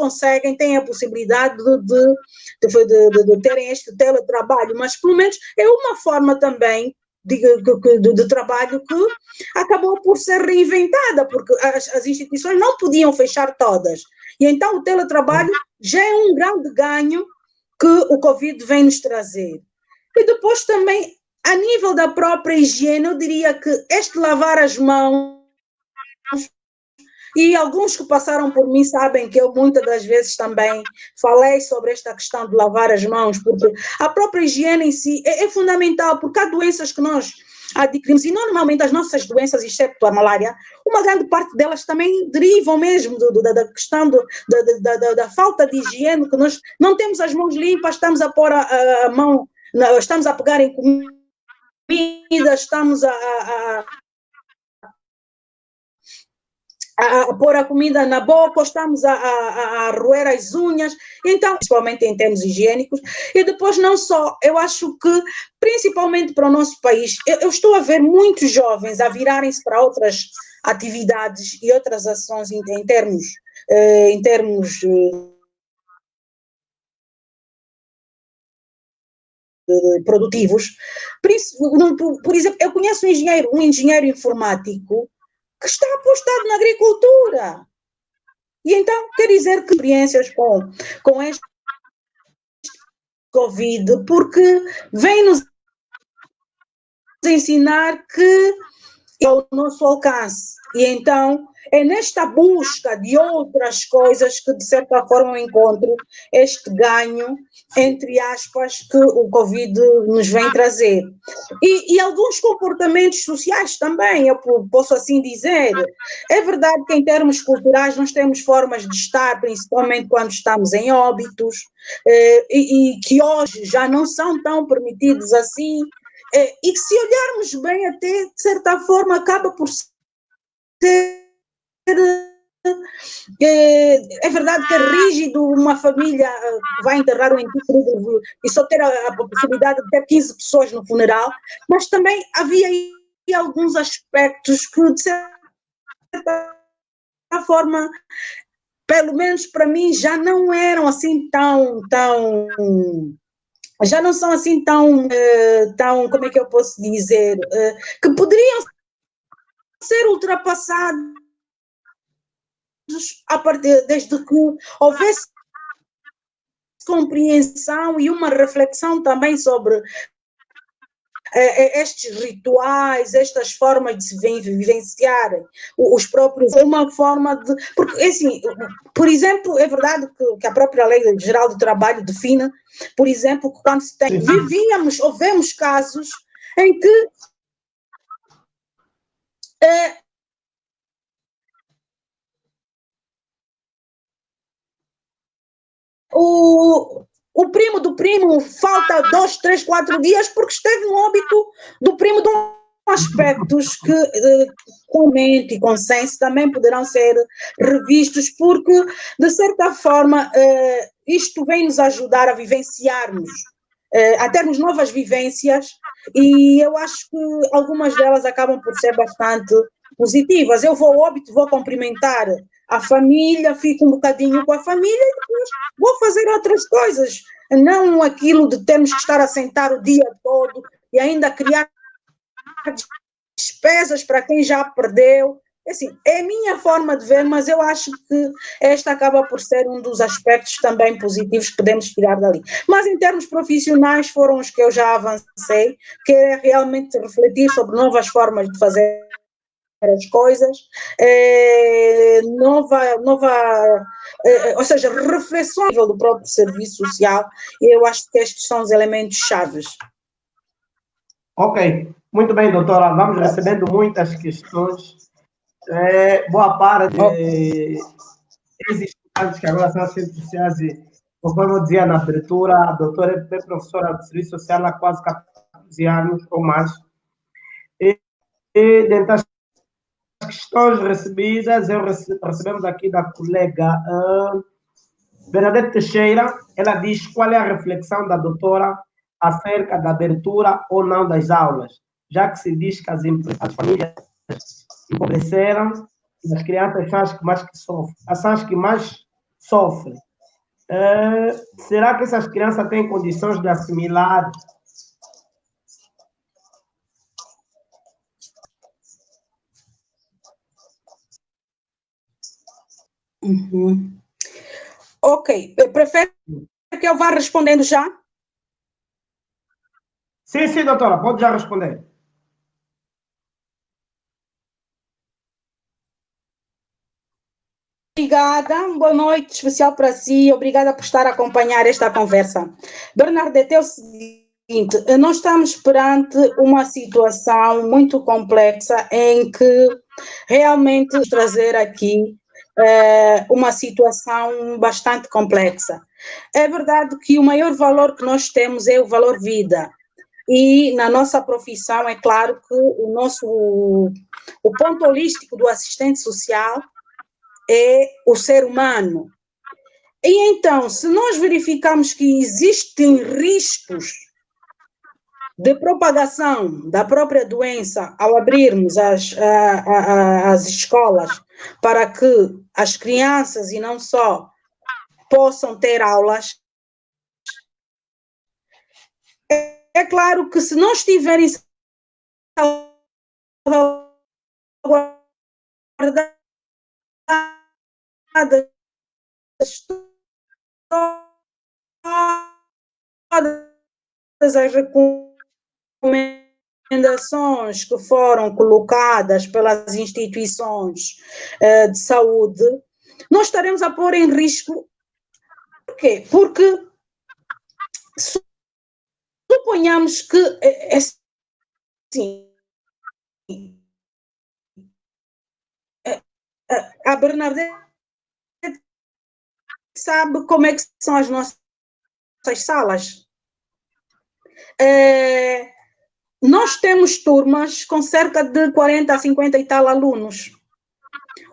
têm a possibilidade de terem este teletrabalho, mas pelo menos é uma forma também de trabalho que acabou por ser reinventada, porque as instituições não podiam fechar todas. E então o teletrabalho já é um grande ganho que o Covid vem nos trazer. E depois também, a nível da própria higiene, eu diria que este lavar as mãos, e alguns que passaram por mim sabem que eu muitas das vezes também falei sobre esta questão de lavar as mãos, porque a própria higiene em si é fundamental, porque há doenças que nós adquirimos, e normalmente as nossas doenças, exceto a malária, uma grande parte delas também derivam mesmo da questão da falta de higiene, que nós não temos as mãos limpas, estamos a pôr a mão, estamos a pegar em comida, estamos a pôr a comida na boca, ou estamos a roer as unhas, então, principalmente em termos higiênicos. E depois não só, eu acho que, principalmente para o nosso país, eu estou a ver muitos jovens a virarem-se para outras atividades e outras ações em termos produtivos. Por exemplo, eu conheço um engenheiro informático que está apostado na agricultura. E então, quer dizer que experiências com este Covid, porque vem nos ensinar que ao nosso alcance. E então é nesta busca de outras coisas que, de certa forma, eu encontro este ganho, entre aspas, que o Covid nos vem trazer. E alguns comportamentos sociais também, eu posso assim dizer. É verdade que, em termos culturais, nós temos formas de estar, principalmente quando estamos em óbitos, e que hoje já não são tão permitidos assim. E que, se olharmos bem, até de certa forma acaba por ser. É verdade que é rígido uma família que vai enterrar o ente querido e só ter a possibilidade de ter 15 pessoas no funeral, mas também havia aí alguns aspectos que, de certa forma, pelo menos para mim, já não eram assim já não são assim tão, como é que eu posso dizer, que poderiam ser ultrapassados a partir, desde que houvesse compreensão e uma reflexão também sobre estes rituais, estas formas de se vivenciarem os próprios, uma forma de. Porque, assim, por exemplo, é verdade que a própria Lei Geral do Trabalho define, por exemplo, que quando se tem. Vivíamos ou vemos casos em que. O primo do primo falta 2, 3, 4 dias porque esteve no óbito do primo de aspectos que, com mente e consenso, também poderão ser revistos, porque, de certa forma, isto vem nos ajudar a vivenciarmos, a termos novas vivências, e eu acho que algumas delas acabam por ser bastante positivas. Eu vou ao óbito, vou cumprimentar a família, fico um bocadinho com a família e depois vou fazer outras coisas, não aquilo de termos que estar a sentar o dia todo e ainda criar despesas para quem já perdeu. Assim, é a minha forma de ver, mas eu acho que esta acaba por ser um dos aspectos também positivos que podemos tirar dali. Mas em termos profissionais foram os que eu já avancei, que é realmente refletir sobre novas formas de fazer as coisas, ou seja, reflexões do próprio serviço social. Eu acho que estes são os elementos chaves. Ok, muito bem, doutora. Vamos recebendo muitas questões. Boa parte dos estudantes que agora são as ciências sociais, e, conforme eu dizia na abertura, a doutora é professora de serviço social há quase 14 anos ou mais. E dentre as questões recebidas, recebemos aqui da colega Bernadette Teixeira. Ela diz qual é a reflexão da doutora acerca da abertura ou não das aulas, já que se diz que as famílias empobreceram e as crianças são as que mais sofrem. Será que essas crianças têm condições de assimilar? Uhum. Ok, prefere que eu vá respondendo já? Sim, sim, doutora, pode já responder. Obrigada, boa noite especial para si, obrigada por estar a acompanhar esta conversa. Bernadette, é o seguinte, nós estamos perante uma situação muito complexa em que realmente trazer aqui uma situação bastante complexa. É verdade que o maior valor que nós temos é o valor vida, e na nossa profissão é claro que o ponto holístico do assistente social é o ser humano. E então, se nós verificarmos que existem riscos de propagação da própria doença ao abrirmos as escolas para que as crianças e não só possam ter aulas, é claro que, se não estiverem salvaguardadas todas as recomendações recomendações que foram colocadas pelas instituições de saúde, nós estaremos a pôr em risco. Por quê? Porque suponhamos que, assim, a Bernadette sabe como é que são as nossas salas. Nós temos turmas com cerca de 40 a 50 e tal alunos,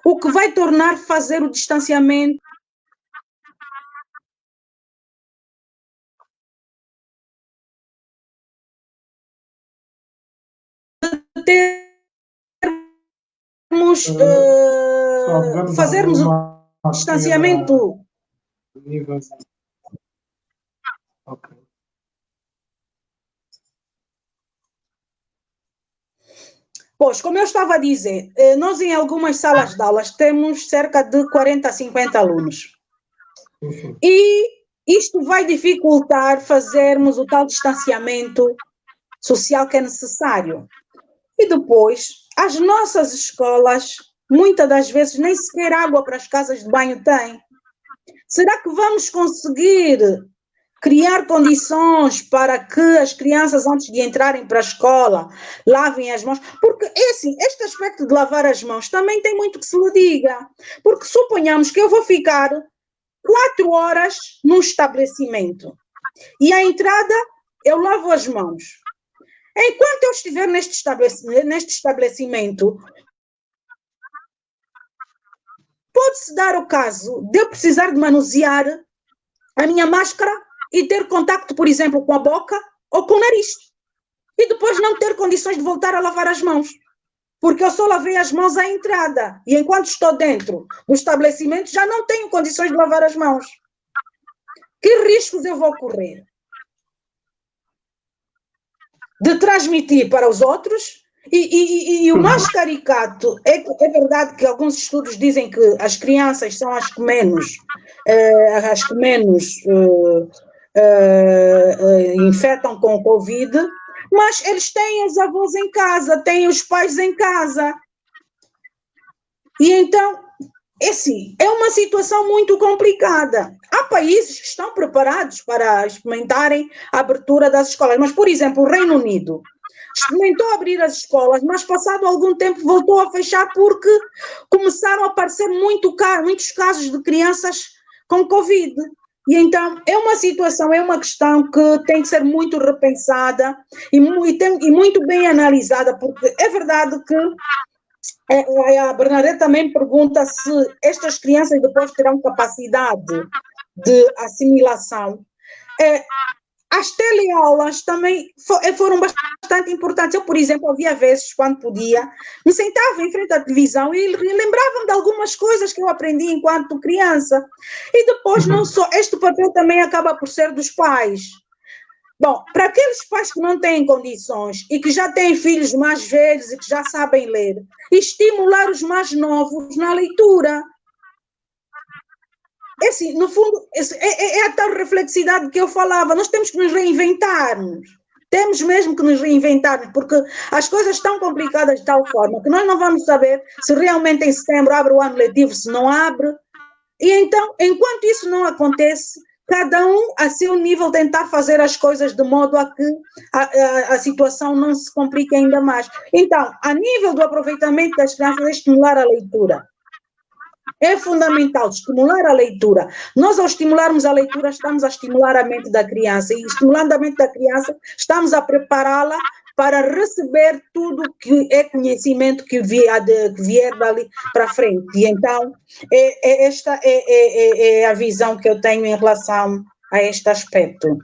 o que vai tornar fazer o distanciamento fazermos o distanciamento. Okay. Pois, como eu estava a dizer, nós em algumas salas de aulas temos cerca de 40 a 50 alunos. E isto vai dificultar fazermos o tal distanciamento social que é necessário. E depois, as nossas escolas, muitas das vezes, nem sequer água para as casas de banho têm. Será que vamos conseguir criar condições para que as crianças, antes de entrarem para a escola, lavem as mãos? Porque, assim, este aspecto de lavar as mãos também tem muito que se lhe diga. Porque suponhamos que eu vou ficar 4 horas num estabelecimento e à entrada eu lavo as mãos. Enquanto eu estiver neste estabelecimento, pode-se dar o caso de eu precisar de manusear a minha máscara e ter contacto, por exemplo, com a boca ou com o nariz. E depois não ter condições de voltar a lavar as mãos. Porque eu só lavei as mãos à entrada. E enquanto estou dentro do estabelecimento, já não tenho condições de lavar as mãos. Que riscos eu vou correr? De transmitir para os outros. E o mais caricato é que é verdade que alguns estudos dizem que as crianças são as que menos infectam com o Covid, mas eles têm os avós em casa, têm os pais em casa. E então, é uma situação muito complicada. Há países que estão preparados para experimentarem a abertura das escolas, mas, por exemplo, o Reino Unido experimentou abrir as escolas, mas passado algum tempo voltou a fechar porque começaram a aparecer muitos casos de crianças com Covid. E então é uma situação, é uma questão que tem que ser muito repensada e muito bem analisada, porque é verdade que a Bernadette também pergunta se estas crianças depois terão capacidade de assimilação. As teleaulas também foram bastante importantes. Eu, por exemplo, havia vezes, quando podia, me sentava em frente à televisão e lembrava-me de algumas coisas que eu aprendi enquanto criança. E depois, não só, este papel também acaba por ser dos pais. Bom, para aqueles pais que não têm condições e que já têm filhos mais velhos e que já sabem ler, estimular os mais novos na leitura. Assim, no fundo, é a tal reflexidade que eu falava. Nós temos que nos reinventarmos. Temos mesmo que nos reinventarmos, porque as coisas estão complicadas de tal forma que nós não vamos saber se realmente em setembro abre o ano letivo, se não abre. E então, enquanto isso não acontece, cada um a seu nível tentar fazer as coisas de modo a que a situação não se complique ainda mais. Então, a nível do aproveitamento das crianças, é estimular a leitura. É fundamental estimular a leitura. Nós, ao estimularmos a leitura, estamos a estimular a mente da criança. E estimulando a mente da criança, estamos a prepará-la para receber tudo que é conhecimento que vier dali para frente. E então, esta é a visão que eu tenho em relação a este aspecto.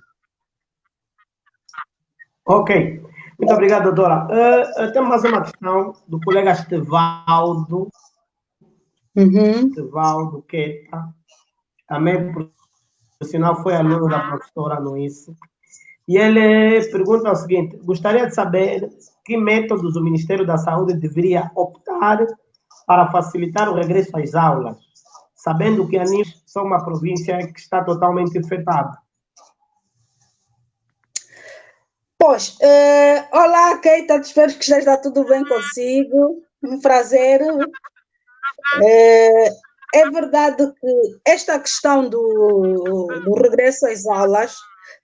Ok. Muito obrigado, doutora. Temos mais uma questão do colega Estevaldo. Estevaldo Queta, também, por sinal, foi aluno da professora Luísa. E ele pergunta o seguinte: gostaria de saber que métodos o Ministério da Saúde deveria optar para facilitar o regresso às aulas, sabendo que a NIF é uma província que está totalmente infectada. Pois, olá, Keita, espero que esteja tudo bem consigo. Um prazer. É verdade que esta questão do regresso às aulas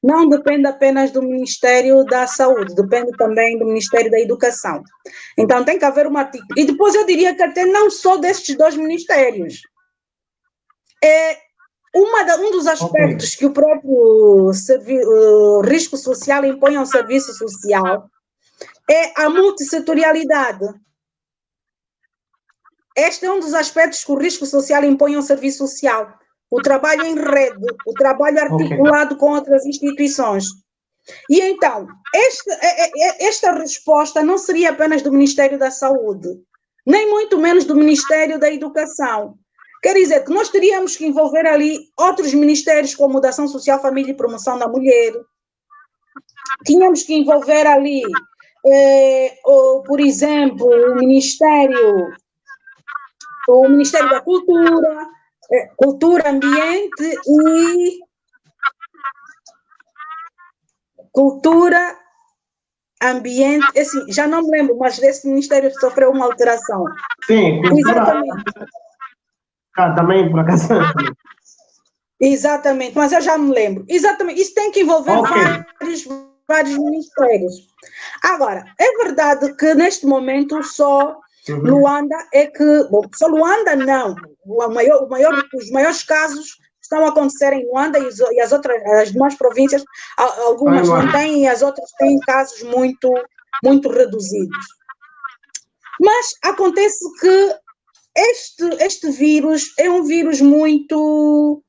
não depende apenas do Ministério da Saúde, depende também do Ministério da Educação. Então tem que haver uma... E depois eu diria que até não só destes dois ministérios. Um dos aspectos que o próprio risco social impõe ao serviço social é a multissetorialidade. Este é um dos aspectos que o risco social impõe ao serviço social. O trabalho em rede, o trabalho articulado com outras instituições. E então, esta resposta não seria apenas do Ministério da Saúde, nem muito menos do Ministério da Educação. Quer dizer que nós teríamos que envolver ali outros ministérios, como o da Ação Social, Família e Promoção da Mulher. Tínhamos que envolver ali, por exemplo, o Ministério da Cultura, Cultura, Ambiente e... Cultura, Ambiente, assim, já não me lembro, mas esse ministério sofreu uma alteração. Sim, exatamente. Também, por acaso. Exatamente, mas eu já me lembro. Exatamente, isso tem que envolver vários ministérios. Agora, é verdade que neste momento só Luanda é que... Bom, só Luanda não. Os maiores casos estão a acontecer em Luanda e as demais províncias, algumas não têm e as outras têm casos muito, muito reduzidos. Mas acontece que este vírus é um vírus muito...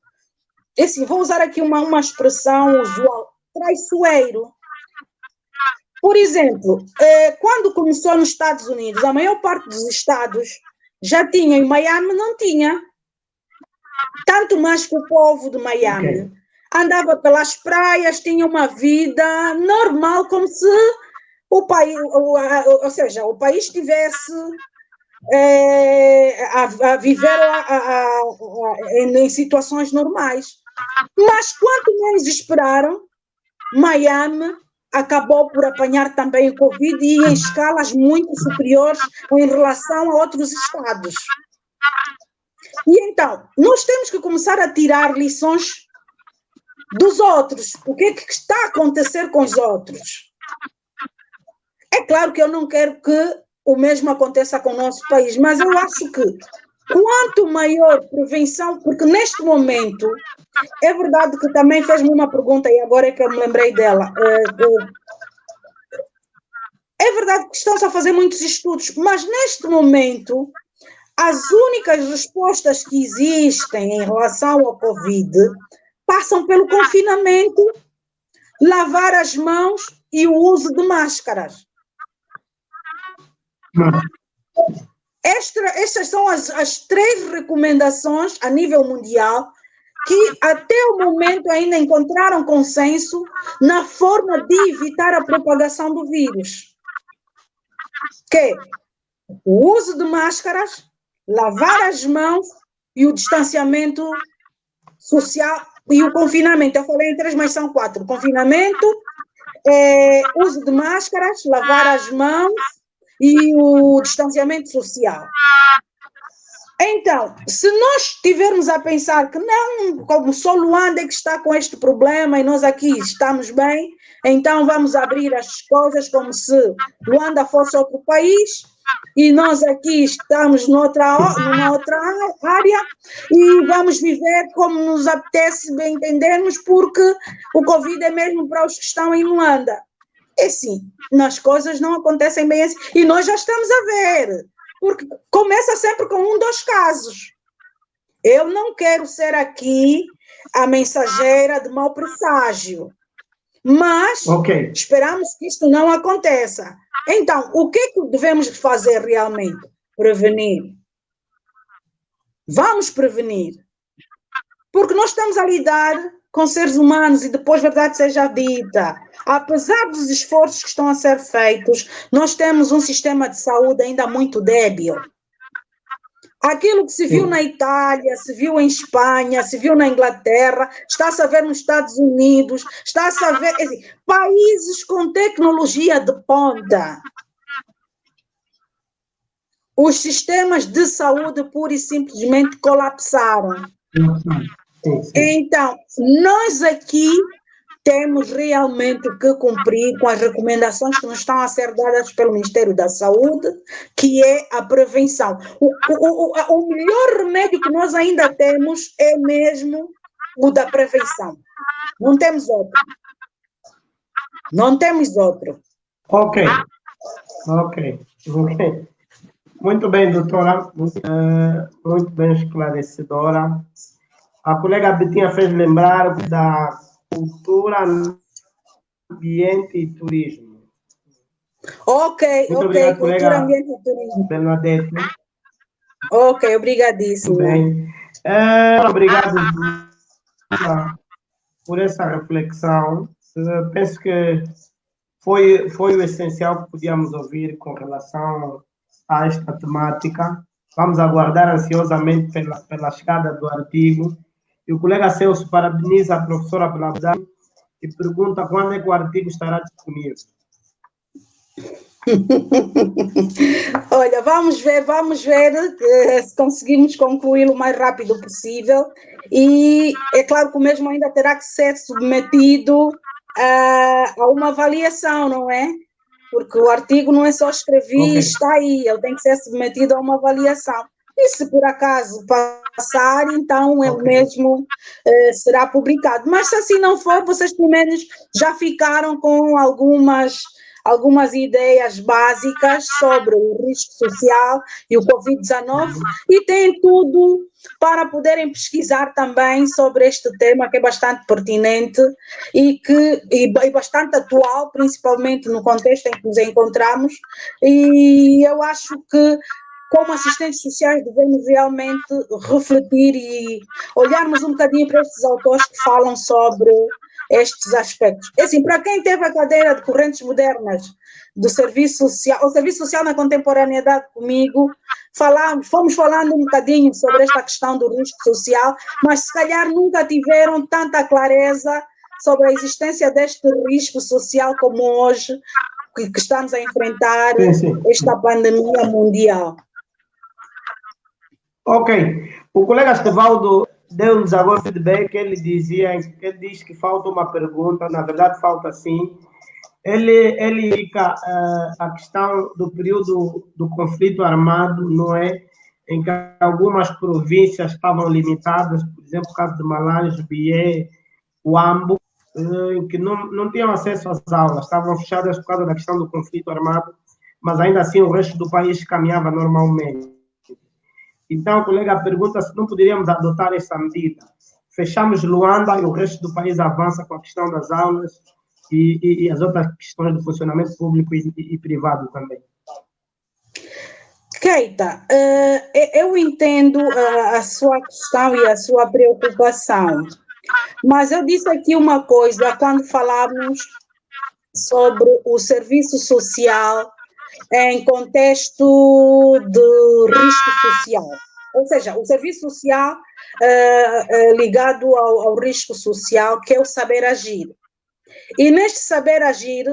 Assim, vou usar aqui uma expressão usual, traiçoeiro. Por exemplo, quando começou nos Estados Unidos, a maior parte dos estados já tinha, e Miami não tinha. Tanto mais que o povo de Miami andava pelas praias, tinha uma vida normal, como se o país, ou seja, o país estivesse a viver em situações normais. Mas quanto menos esperaram, Miami acabou por apanhar também o Covid e em escalas muito superiores em relação a outros estados. E então, nós temos que começar a tirar lições dos outros. O que é que está a acontecer com os outros? É claro que eu não quero que o mesmo aconteça com o nosso país, mas eu acho que quanto maior prevenção, porque neste momento, é verdade que também fez-me uma pergunta e agora é que eu me lembrei dela. É verdade que estão-se a fazer muitos estudos, mas neste momento as únicas respostas que existem em relação ao Covid passam pelo confinamento, lavar as mãos e o uso de máscaras. Estas são as 3 recomendações a nível mundial que até o momento ainda encontraram consenso na forma de evitar a propagação do vírus. Que é o uso de máscaras, lavar as mãos e o distanciamento social e o confinamento. Eu falei em 3, mas são 4. Confinamento, uso de máscaras, lavar as mãos e o distanciamento social. Então, se nós estivermos a pensar que não, como só Luanda é que está com este problema e nós aqui estamos bem, então vamos abrir as coisas como se Luanda fosse outro país e nós aqui estamos numa outra área e vamos viver como nos apetece bem entendermos, porque o Covid é mesmo para os que estão em Luanda. É assim, as coisas não acontecem bem assim e nós já estamos a ver. Porque começa sempre com 1, 2 casos. Eu não quero ser aqui a mensageira de mau presságio, mas esperamos que isto não aconteça. Então, o que é que devemos fazer realmente? Prevenir. Vamos prevenir. Porque nós estamos a lidar com seres humanos e depois, verdade seja dita, apesar dos esforços que estão a ser feitos, nós temos um sistema de saúde ainda muito débil. Aquilo que se viu na Itália, se viu em Espanha, se viu na Inglaterra, está-se a ver nos Estados Unidos, está-se a ver, assim, países com tecnologia de ponta. Os sistemas de saúde pura e simplesmente colapsaram. Então, nós aqui temos realmente que cumprir com as recomendações que nos estão a ser dadas pelo Ministério da Saúde, que é a prevenção. O melhor remédio que nós ainda temos é mesmo o da prevenção. Não temos outro. Não temos outro. Ok. Muito bem, doutora. Muito bem esclarecedora. A colega Betinha fez lembrar da cultura, ambiente e turismo. Ok, muito obrigado, cultura, colega ambiente e turismo. Bernadette. Ok, obrigadíssimo. Bem. Obrigado por essa reflexão. Penso que foi o essencial que podíamos ouvir com relação a esta temática. Vamos aguardar ansiosamente pela chegada do artigo. E o colega Celso parabeniza a professora pela abordagem e pergunta quando é que o artigo estará disponível. Olha, vamos ver se conseguimos concluí-lo o mais rápido possível. E é claro que o mesmo ainda terá que ser submetido a uma avaliação, não é? Porque o artigo não é só escrever e está aí, ele tem que ser submetido a uma avaliação. E se por acaso passar, então ele mesmo será publicado. Mas se assim não for, vocês pelo menos já ficaram com algumas ideias básicas sobre o risco social e o Covid-19 e têm tudo para poderem pesquisar também sobre este tema que é bastante pertinente e bastante atual, principalmente no contexto em que nos encontramos, e eu acho que como assistentes sociais devemos realmente refletir e olharmos um bocadinho para estes autores que falam sobre estes aspectos. É assim, para quem teve a cadeira de correntes modernas do serviço social, o serviço social na contemporaneidade comigo, fomos falando um bocadinho sobre esta questão do risco social, mas se calhar nunca tiveram tanta clareza sobre a existência deste risco social como hoje, que estamos a enfrentar esta pandemia mundial. Ok. O colega Estevaldo deu-nos agora feedback, ele diz que falta uma pergunta, na verdade falta sim. Ele indica a questão do período do conflito armado, não é? Em que algumas províncias estavam limitadas, por exemplo, o caso de Malange, Bié, Huambo, em que não tinham acesso às aulas, estavam fechadas por causa da questão do conflito armado, mas ainda assim o resto do país caminhava normalmente. Então, o colega pergunta se não poderíamos adotar essa medida. Fechamos Luanda e o resto do país avança com a questão das aulas e as outras questões do funcionamento público e privado também. Keita, eu entendo a sua questão e a sua preocupação, mas eu disse aqui uma coisa quando falamos sobre o serviço social em contexto de risco social, ou seja, o serviço social ligado ao risco social, que é o saber agir. E neste saber agir,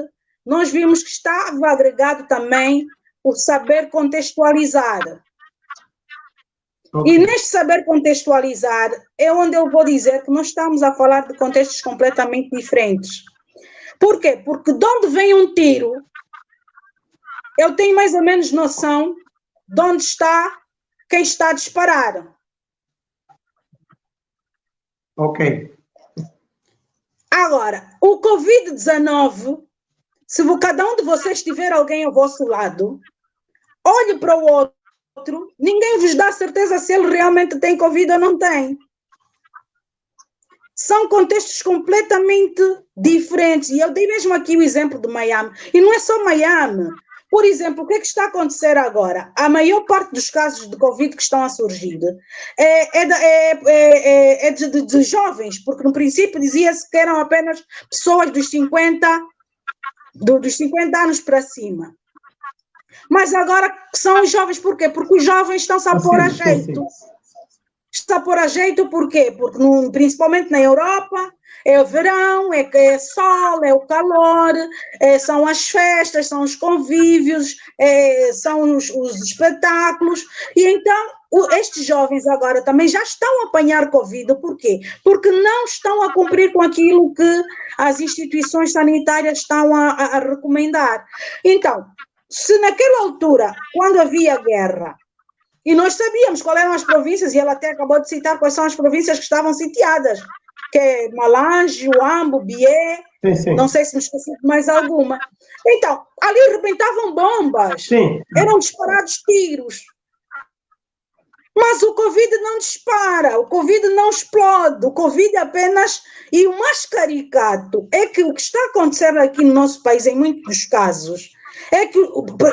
nós vimos que estava agregado também o saber contextualizar. E neste saber contextualizar é onde eu vou dizer que nós estamos a falar de contextos completamente diferentes. Por quê? Porque de onde vem um tiro, eu tenho mais ou menos noção de onde está quem está a disparar. Ok. Agora, o Covid-19, se cada um de vocês tiver alguém ao vosso lado, olhe para o outro, ninguém vos dá certeza se ele realmente tem Covid ou não tem. São contextos completamente diferentes. E eu dei mesmo aqui o exemplo de Miami. E não é só Miami. Por exemplo, o que é que está a acontecer agora? A maior parte dos casos de Covid que estão a surgir é de jovens, porque no princípio dizia-se que eram apenas pessoas dos 50 anos para cima. Mas agora são os jovens, por quê? Porque os jovens estão-se a pôr a jeito. Está a pôr a jeito por quê? Porque principalmente na Europa é o verão, é sol, é o calor, são as festas, são os convívios, são os espetáculos. E então estes jovens agora também já estão a apanhar Covid. Por quê? Porque não estão a cumprir com aquilo que as instituições sanitárias estão a recomendar. Então, se naquela altura, quando havia guerra, e nós sabíamos quais eram as províncias, e ela até acabou de citar quais são as províncias que estavam sitiadas, que é Malange, Huambo, Bié, não sei se me esqueci de mais alguma. Então, ali rebentavam bombas, eram disparados tiros. Mas o Covid não dispara, o Covid não explode, o Covid apenas... E o mais caricato é que o que está acontecendo aqui no nosso país, em muitos dos casos, é que,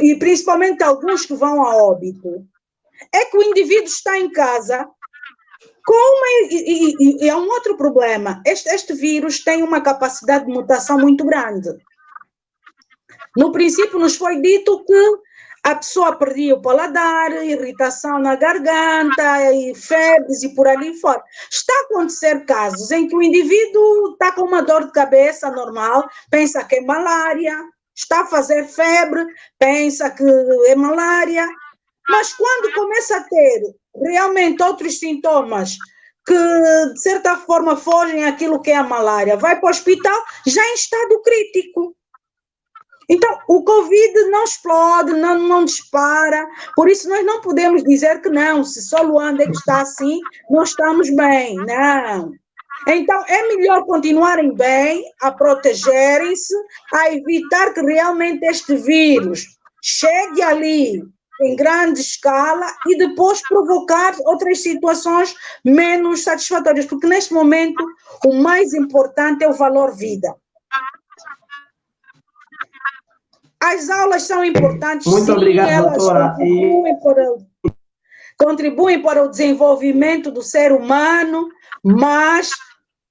e principalmente alguns que vão a óbito, é que o indivíduo está em casa e é um outro problema. Este vírus tem uma capacidade de mutação muito grande. No princípio nos foi dito que a pessoa perdia o paladar, irritação na garganta, e febres e por ali fora. Está a acontecer casos em que o indivíduo está com uma dor de cabeça normal, pensa que é malária, está a fazer febre, pensa que é malária, mas quando começa a ter realmente outros sintomas que, de certa forma, fogem àquilo que é a malária, vai para o hospital já em estado crítico. Então, o Covid não explode, não dispara, por isso nós não podemos dizer que não, se só Luanda é que está assim, nós estamos bem, não. Então, é melhor continuarem bem, a protegerem-se, a evitar que realmente este vírus chegue ali em grande escala e depois provocar outras situações menos satisfatórias, porque neste momento o mais importante é o valor vida. As aulas são importantes, muito sim, obrigado, elas doutora. contribuem para o desenvolvimento do ser humano, mas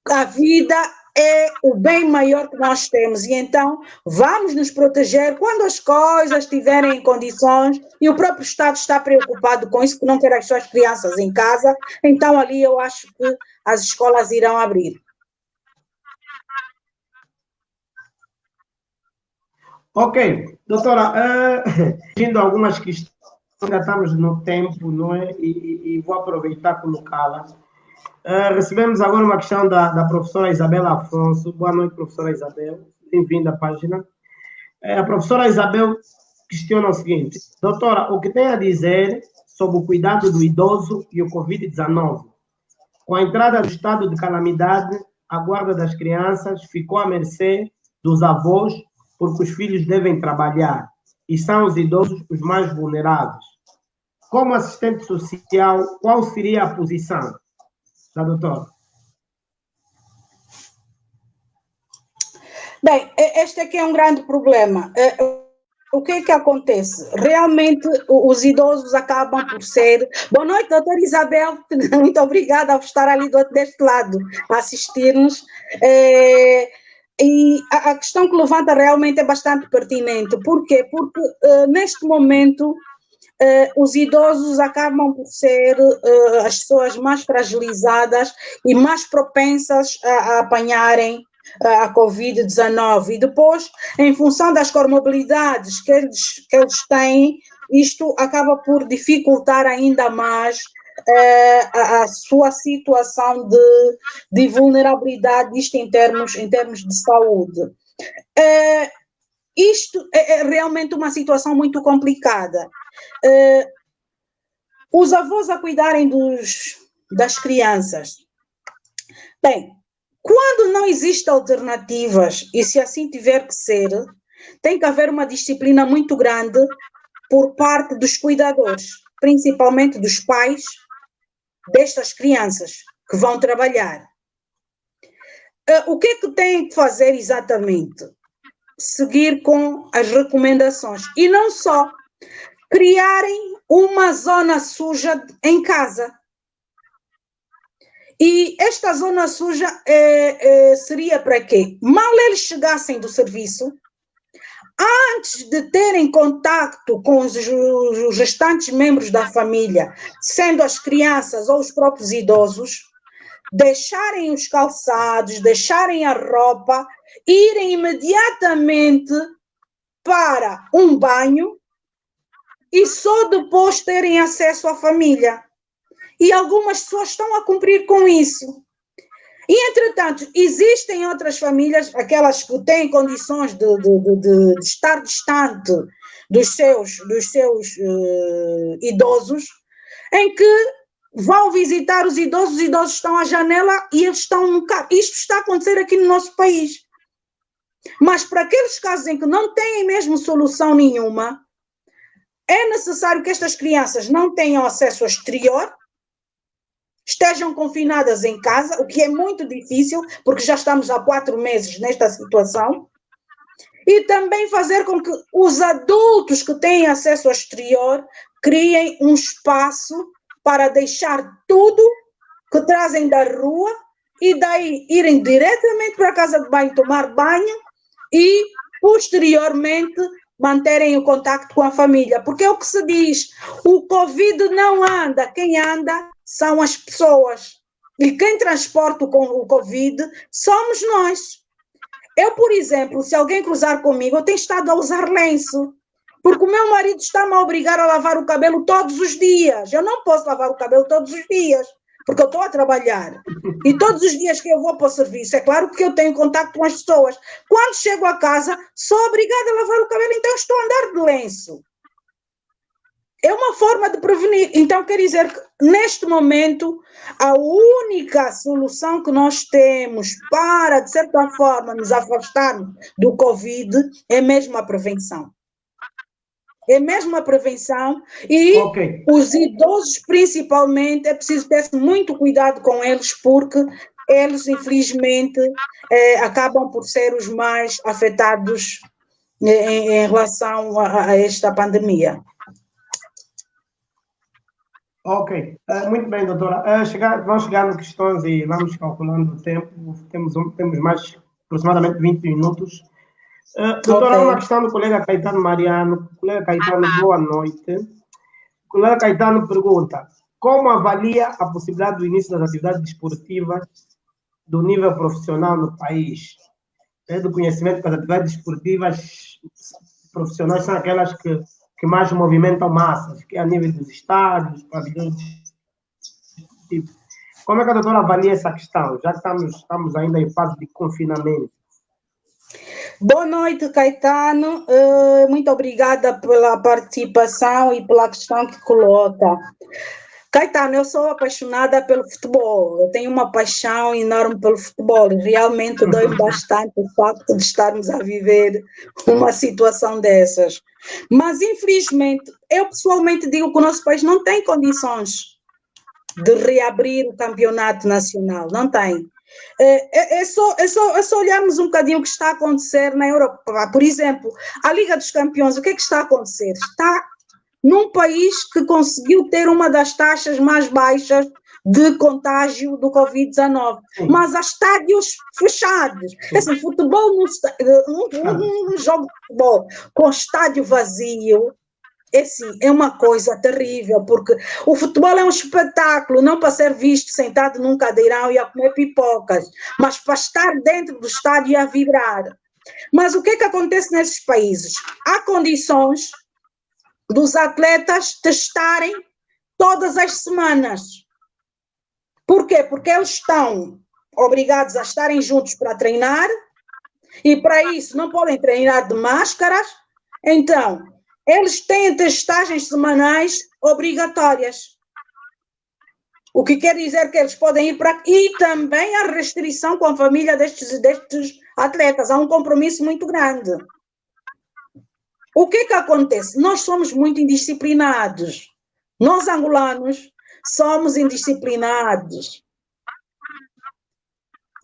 a vida é o bem maior que nós temos e então vamos nos proteger quando as coisas estiverem em condições e o próprio Estado está preocupado com isso, que não quer as suas crianças em casa, então ali eu acho que as escolas irão abrir. Ok, doutora, vindo algumas questões, ainda estamos no tempo, não é? E vou aproveitar e colocá-la. Recebemos agora uma questão da professora Isabel Afonso. Boa noite, professora Isabel. Bem-vinda à página. A professora Isabel questiona o seguinte: doutora, o que tem a dizer sobre o cuidado do idoso e o Covid-19? Com a entrada do estado de calamidade, a guarda das crianças ficou à mercê dos avós, porque os filhos devem trabalhar e são os idosos os mais vulneráveis. Como assistente social, qual seria a posição da doutora? Bem, este aqui é um grande problema. O que é que acontece? Realmente, os idosos acabam por ser... Boa noite, doutora Isabel. Muito obrigada por estar ali deste lado a assistir-nos. E a questão que levanta realmente é bastante pertinente. Por quê? Porque, neste momento, os idosos acabam por ser as pessoas mais fragilizadas e mais propensas a apanharem a Covid-19 e depois, em função das comorbilidades que eles têm, isto acaba por dificultar ainda mais a sua situação de vulnerabilidade, isto em termos de saúde. Isto é realmente uma situação muito complicada. Os avós a cuidarem das crianças. Bem, quando não existem alternativas, e se assim tiver que ser, tem que haver uma disciplina muito grande por parte dos cuidadores, principalmente dos pais destas crianças que vão trabalhar. O que é que têm que fazer exatamente? Seguir com as recomendações e não só criarem uma zona suja em casa. E esta zona suja seria para quê? Mal eles chegassem do serviço, antes de terem contacto com os restantes membros da família, sendo as crianças ou os próprios idosos, deixarem os calçados, deixarem a roupa, irem imediatamente para um banho e só depois terem acesso à família. E algumas pessoas estão a cumprir com isso. E, entretanto, existem outras famílias, aquelas que têm condições de estar distante dos seus idosos, em que vão visitar os idosos estão à janela e eles estão no carro. Isto está a acontecer aqui no nosso país. Mas para aqueles casos em que não têm mesmo solução nenhuma, é necessário que estas crianças não tenham acesso ao exterior, estejam confinadas em casa, o que é muito difícil, porque já estamos há 4 meses nesta situação, e também fazer com que os adultos que têm acesso ao exterior criem um espaço para deixar tudo que trazem da rua e daí irem diretamente para a casa de banho tomar banho e, posteriormente, manterem o contacto com a família. Porque é o que se diz, o Covid não anda, quem anda são as pessoas. E quem transporta o Covid somos nós. Eu, por exemplo, se alguém cruzar comigo, eu tenho estado a usar lenço. Porque o meu marido está-me a obrigar a lavar o cabelo todos os dias. Eu não posso lavar o cabelo todos os dias, porque eu estou a trabalhar. E todos os dias que eu vou para o serviço, é claro que eu tenho contato com as pessoas. Quando chego a casa, sou obrigada a lavar o cabelo, então estou a andar de lenço. É uma forma de prevenir. Então, quer dizer que, neste momento, a única solução que nós temos para, de certa forma, nos afastarmos do Covid é mesmo a prevenção. É mesmo a prevenção e os idosos, principalmente, é preciso ter muito cuidado com eles, porque eles, infelizmente, acabam por ser os mais afetados em relação a esta pandemia. Ok, muito bem, doutora. Vamos chegando questões e vamos calculando o tempo. Temos mais aproximadamente 20 minutos. Doutora, uma questão do colega Caetano Mariano. Colega Caetano, boa noite. O colega Caetano pergunta: como avalia a possibilidade do início das atividades desportivas do nível profissional no país? Do conhecimento que as atividades desportivas profissionais são aquelas que mais movimentam massas, que é a nível dos estádios, pavilhões. Como é que a doutora avalia essa questão, já que estamos ainda em fase de confinamento? Boa noite, Caetano. Muito obrigada pela participação e pela questão que coloca. Caetano, eu sou apaixonada pelo futebol. Eu tenho uma paixão enorme pelo futebol. Realmente dói bastante o facto de estarmos a viver uma situação dessas. Mas, infelizmente, eu pessoalmente digo que o nosso país não tem condições de reabrir o campeonato nacional. Não tem. É só olharmos um bocadinho o que está a acontecer na Europa. Por exemplo, a Liga dos Campeões, o que é que está a acontecer? Está num país que conseguiu ter uma das taxas mais baixas de contágio do Covid-19, mas há estádios fechados. Assim, futebol, um jogo de futebol com estádio vazio, é uma coisa terrível, porque o futebol é um espetáculo, não para ser visto sentado num cadeirão e a comer pipocas, mas para estar dentro do estádio e a vibrar. Mas o que é que acontece nesses países? Há condições dos atletas testarem todas as semanas. Por quê? Porque eles estão obrigados a estarem juntos para treinar e para isso não podem treinar de máscaras, então eles têm testagens semanais obrigatórias. O que quer dizer que eles podem ir para... E também a restrição com a família destes atletas. Há um compromisso muito grande. O que acontece? Nós somos muito indisciplinados. Nós, angolanos, somos indisciplinados.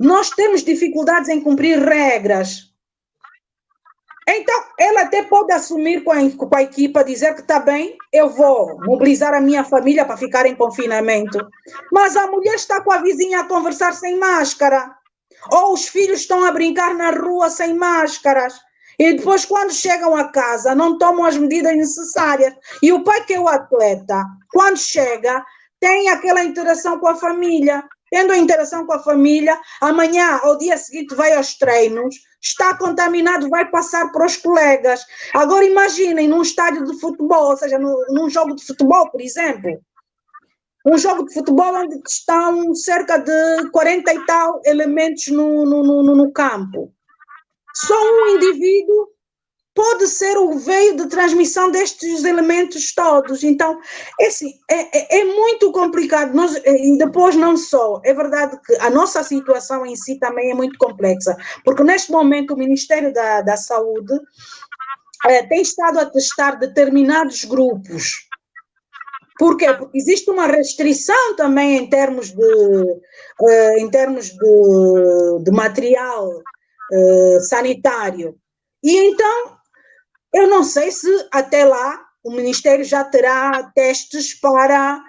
Nós temos dificuldades em cumprir regras. Então, ela até pode assumir com a equipa, dizer que está bem, eu vou mobilizar a minha família para ficar em confinamento. Mas a mulher está com a vizinha a conversar sem máscara. Ou os filhos estão a brincar na rua sem máscaras. E depois, quando chegam a casa, não tomam as medidas necessárias. E o pai, que é o atleta, quando chega, tem aquela interação com a família. Tendo a interação com a família, amanhã, ao dia seguinte, vai aos treinos, está contaminado, vai passar para os colegas. Agora, imaginem, num estádio de futebol, ou seja, num jogo de futebol, por exemplo, um jogo de futebol onde estão cerca de 40 e tal elementos no campo. Só um indivíduo pode ser o veio de transmissão destes elementos todos. Então, é muito complicado. E depois não só, é verdade que a nossa situação em si também é muito complexa, porque neste momento o Ministério da Saúde tem estado a testar determinados grupos. Por quê? Porque existe uma restrição também em termos de material sanitário. E então, eu não sei se até lá o Ministério já terá testes para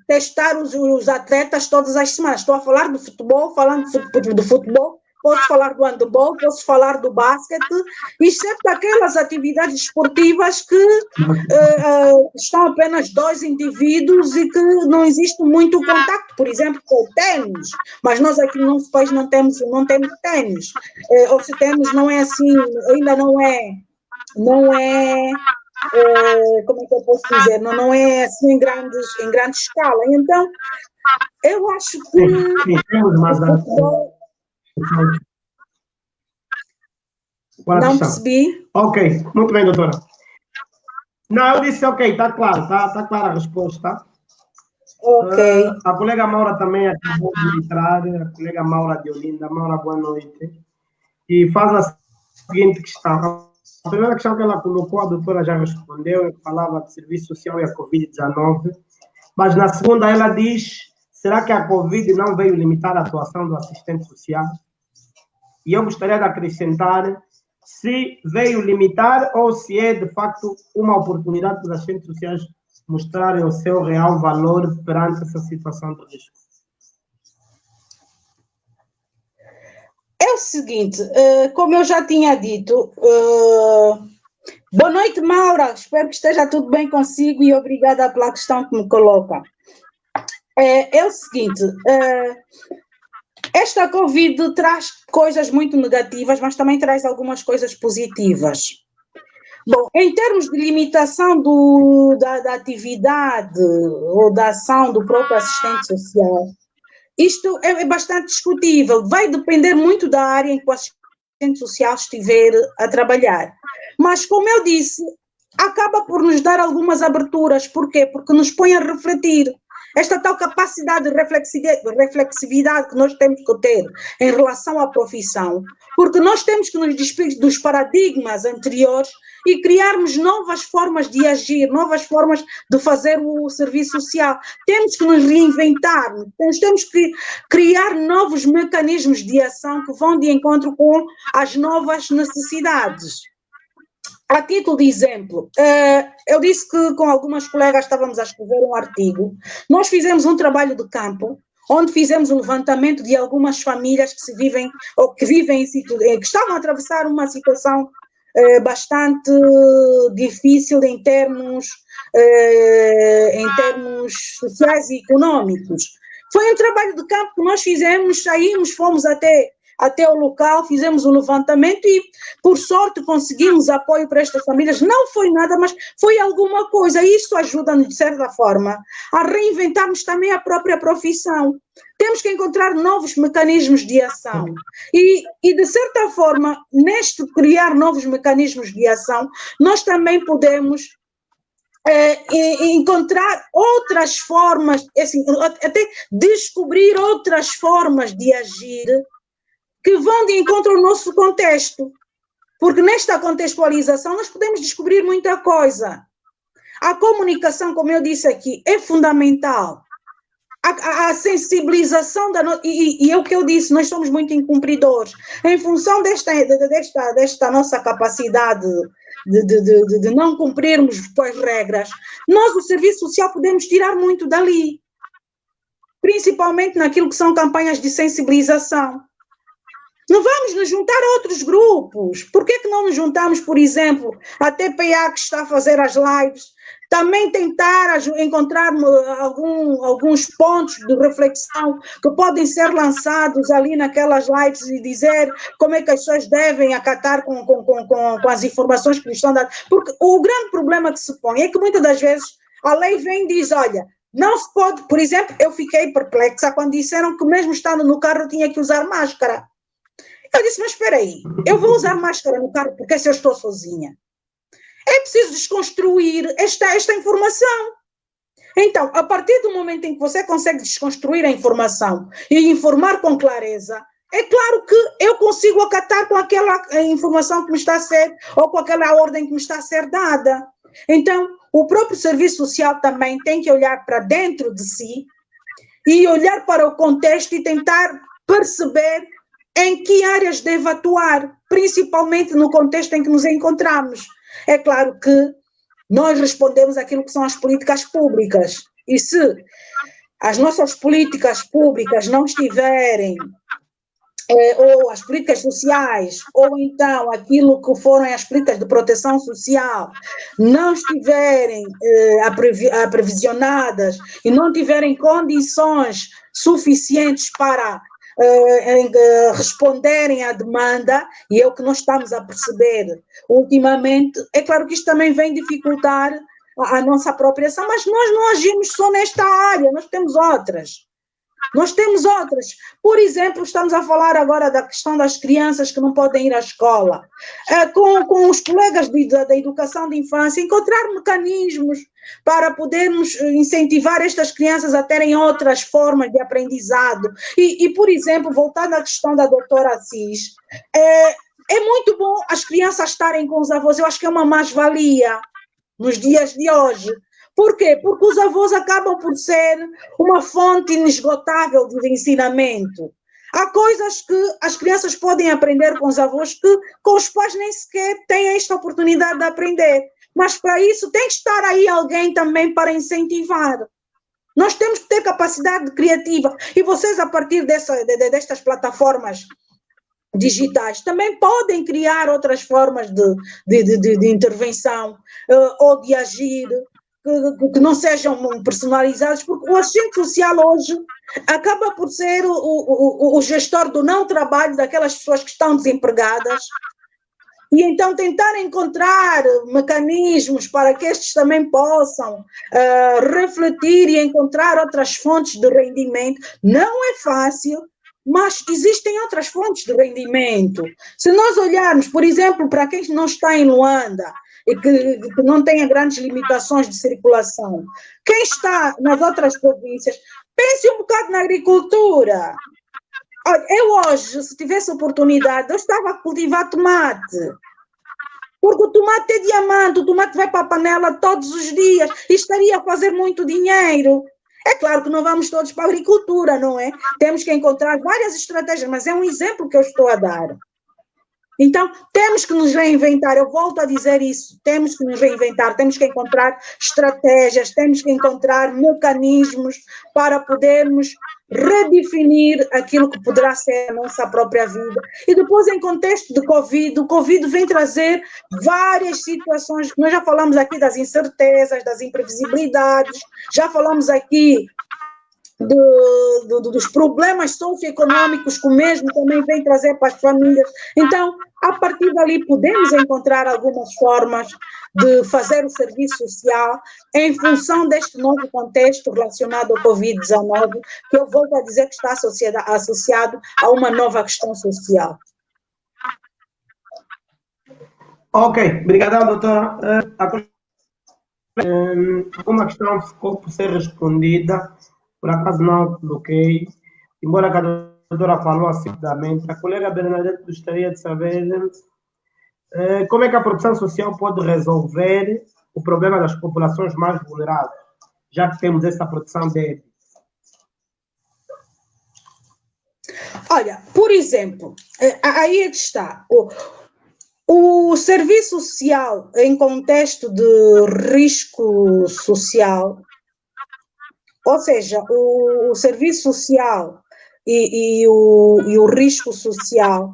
testar os atletas todas as semanas. Estou a falar do futebol, falando do futebol, posso falar do handebol, posso falar do basquete, exceto aquelas atividades esportivas que estão apenas 2 indivíduos e que não existe muito contacto, por exemplo, com o ténis, mas nós aqui no nosso país não temos ténis, ou se temos, não é assim, ainda não é como é que eu posso dizer, não é assim em grande escala. Então, eu acho que sim, temos mais o futebol... Não percebi. Ok, muito bem, doutora. Não, eu disse ok, está claro, está clara a resposta. Ok. A colega Maura também acabou de entrar, a colega Maura de Olinda. Maura, boa noite. E faz a seguinte questão. A primeira questão que ela colocou, a doutora já respondeu, falava de serviço social e a Covid-19, mas na segunda ela diz, será que a Covid não veio limitar a atuação do assistente social? E eu gostaria de acrescentar se veio limitar ou se é, de facto, uma oportunidade para os assistentes sociais mostrarem o seu real valor perante essa situação de risco. É o seguinte, como eu já tinha dito, boa noite, Maura, espero que esteja tudo bem consigo e obrigada pela questão que me coloca. É o seguinte, esta Covid traz coisas muito negativas, mas também traz algumas coisas positivas. Bom, em termos de limitação da atividade ou da ação do próprio assistente social, isto é bastante discutível, vai depender muito da área em que o assistente social estiver a trabalhar. Mas, como eu disse, acaba por nos dar algumas aberturas. Por quê? Porque nos põe a refletir. Esta tal capacidade de reflexividade que nós temos que ter em relação à profissão, porque nós temos que nos despir dos paradigmas anteriores e criarmos novas formas de agir, novas formas de fazer o serviço social. Temos que nos reinventar, temos que criar novos mecanismos de ação que vão de encontro com as novas necessidades. A título de exemplo, eu disse que com algumas colegas estávamos a escrever um artigo. Nós fizemos um trabalho de campo, onde fizemos um levantamento de algumas famílias que estavam a atravessar uma situação bastante difícil em termos sociais e económicos. Foi um trabalho de campo que nós fizemos, saímos, fomos até o local, fizemos o levantamento e, por sorte, conseguimos apoio para estas famílias. Não foi nada, mas foi alguma coisa. Isso ajuda-nos, de certa forma, a reinventarmos também a própria profissão. Temos que encontrar novos mecanismos de ação. E de certa forma, neste criar novos mecanismos de ação, nós também podemos encontrar outras formas, assim, até descobrir outras formas de agir que vão de encontro ao nosso contexto, porque nesta contextualização nós podemos descobrir muita coisa. A comunicação, como eu disse aqui, é fundamental. A sensibilização e é o que eu disse, nós somos muito incumpridores. Em função desta nossa capacidade de não cumprirmos as regras, nós, o serviço social, podemos tirar muito dali, principalmente naquilo que são campanhas de sensibilização. Não vamos nos juntar a outros grupos. Por que não nos juntamos, por exemplo, a TPA que está a fazer as lives, também tentar encontrar alguns pontos de reflexão que podem ser lançados ali naquelas lives e dizer como é que as pessoas devem acatar com as informações que lhes estão dando. Porque o grande problema que se põe é que muitas das vezes a lei vem e diz, olha, não se pode, por exemplo, eu fiquei perplexa quando disseram que mesmo estando no carro eu tinha que usar máscara. Eu disse, mas espera aí, eu vou usar máscara no carro porque se eu estou sozinha. É preciso desconstruir esta informação. Então, a partir do momento em que você consegue desconstruir a informação e informar com clareza, é claro que eu consigo acatar com aquela informação que me está a ser, ou com aquela ordem que me está a ser dada. Então, o próprio serviço social também tem que olhar para dentro de si e olhar para o contexto e tentar perceber em que áreas deve atuar, principalmente no contexto em que nos encontramos. É claro que nós respondemos àquilo que são as políticas públicas. E se as nossas políticas públicas não estiverem, ou as políticas sociais, ou então aquilo que foram as políticas de proteção social, não estiverem aprevisionadas e não tiverem condições suficientes para responderem à demanda, e é o que nós estamos a perceber ultimamente, é claro que isto também vem dificultar a nossa própria ação, mas nós não agimos só nesta área, nós temos outras. Por exemplo, estamos a falar agora da questão das crianças que não podem ir à escola. Com os colegas da educação de infância, encontrar mecanismos para podermos incentivar estas crianças a terem outras formas de aprendizado. E por exemplo, voltando à questão da doutora Assis, é muito bom as crianças estarem com os avós, eu acho que é uma mais-valia nos dias de hoje. Por quê? Porque os avós acabam por ser uma fonte inesgotável de ensinamento. Há coisas que as crianças podem aprender com os avós que com os pais nem sequer têm esta oportunidade de aprender. Mas para isso tem que estar aí alguém também para incentivar. Nós temos que ter capacidade criativa. E vocês, a partir destas plataformas digitais, também podem criar outras formas de intervenção ou de agir, que não sejam personalizados, porque o assistente social hoje acaba por ser o gestor do não trabalho daquelas pessoas que estão desempregadas, e então tentar encontrar mecanismos para que estes também possam refletir e encontrar outras fontes de rendimento. Não é fácil, mas existem outras fontes de rendimento. Se nós olharmos, por exemplo, para quem não está em Luanda, e que não tenha grandes limitações de circulação. Quem está nas outras províncias, pense um bocado na agricultura. Olha, eu hoje, se tivesse oportunidade, eu estava a cultivar tomate. Porque o tomate é diamante, o tomate vai para a panela todos os dias e estaria a fazer muito dinheiro. É claro que não vamos todos para a agricultura, não é? Temos que encontrar várias estratégias, mas é um exemplo que eu estou a dar. Então, temos que nos reinventar, eu volto a dizer isso, temos que nos reinventar, temos que encontrar estratégias, temos que encontrar mecanismos para podermos redefinir aquilo que poderá ser a nossa própria vida. E depois, em contexto de Covid, o Covid vem trazer várias situações, nós já falamos aqui das incertezas, das imprevisibilidades, já falamos aqui dos problemas socioeconômicos que o mesmo também vem trazer para as famílias. Então, a partir dali, podemos encontrar algumas formas de fazer o serviço social em função deste novo contexto relacionado ao Covid-19, que eu volto a dizer que está associado a uma nova questão social. Ok, obrigado, doutora. Uma questão ficou por ser respondida, por acaso não coloquei, embora a doutora falou acertadamente. A colega Bernadette gostaria de saber como é que a produção social pode resolver o problema das populações mais vulneráveis, já que temos essa produção débil. Olha, por exemplo, aí é que está. O serviço social em contexto de risco social, ou seja, o serviço social e o risco social,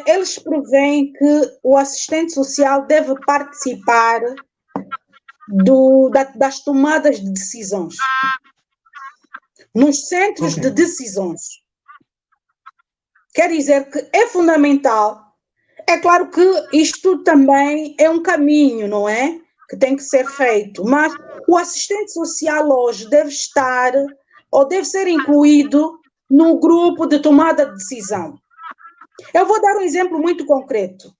eles prevêem que o assistente social deve participar das tomadas de decisões, nos centros de decisões. Quer dizer que é fundamental. É claro que isto também é um caminho, não é? Que tem que ser feito, mas o assistente social hoje deve estar ou deve ser incluído no grupo de tomada de decisão. Eu vou dar um exemplo muito concreto.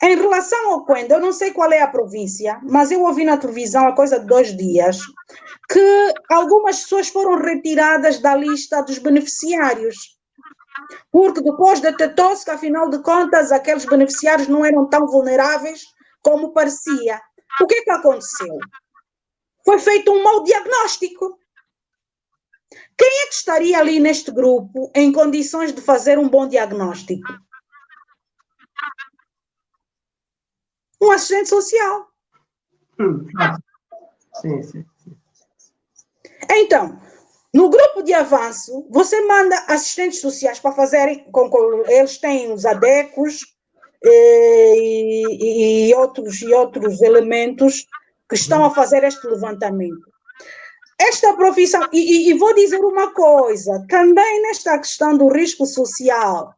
Em relação ao Quenda, eu não sei qual é a província, mas eu ouvi na televisão há coisa de 2 dias que algumas pessoas foram retiradas da lista dos beneficiários. Porque depois de Tetosca, afinal de contas, aqueles beneficiários não eram tão vulneráveis como parecia. O que é que aconteceu? Foi feito um mau diagnóstico. Quem é que estaria ali neste grupo em condições de fazer um bom diagnóstico? Um assistente social. Sim, sim. Então, no grupo de avanço, você manda assistentes sociais para fazerem, eles têm os ADECOS e outros elementos que estão a fazer este levantamento. Esta profissão, e vou dizer uma coisa, também nesta questão do risco social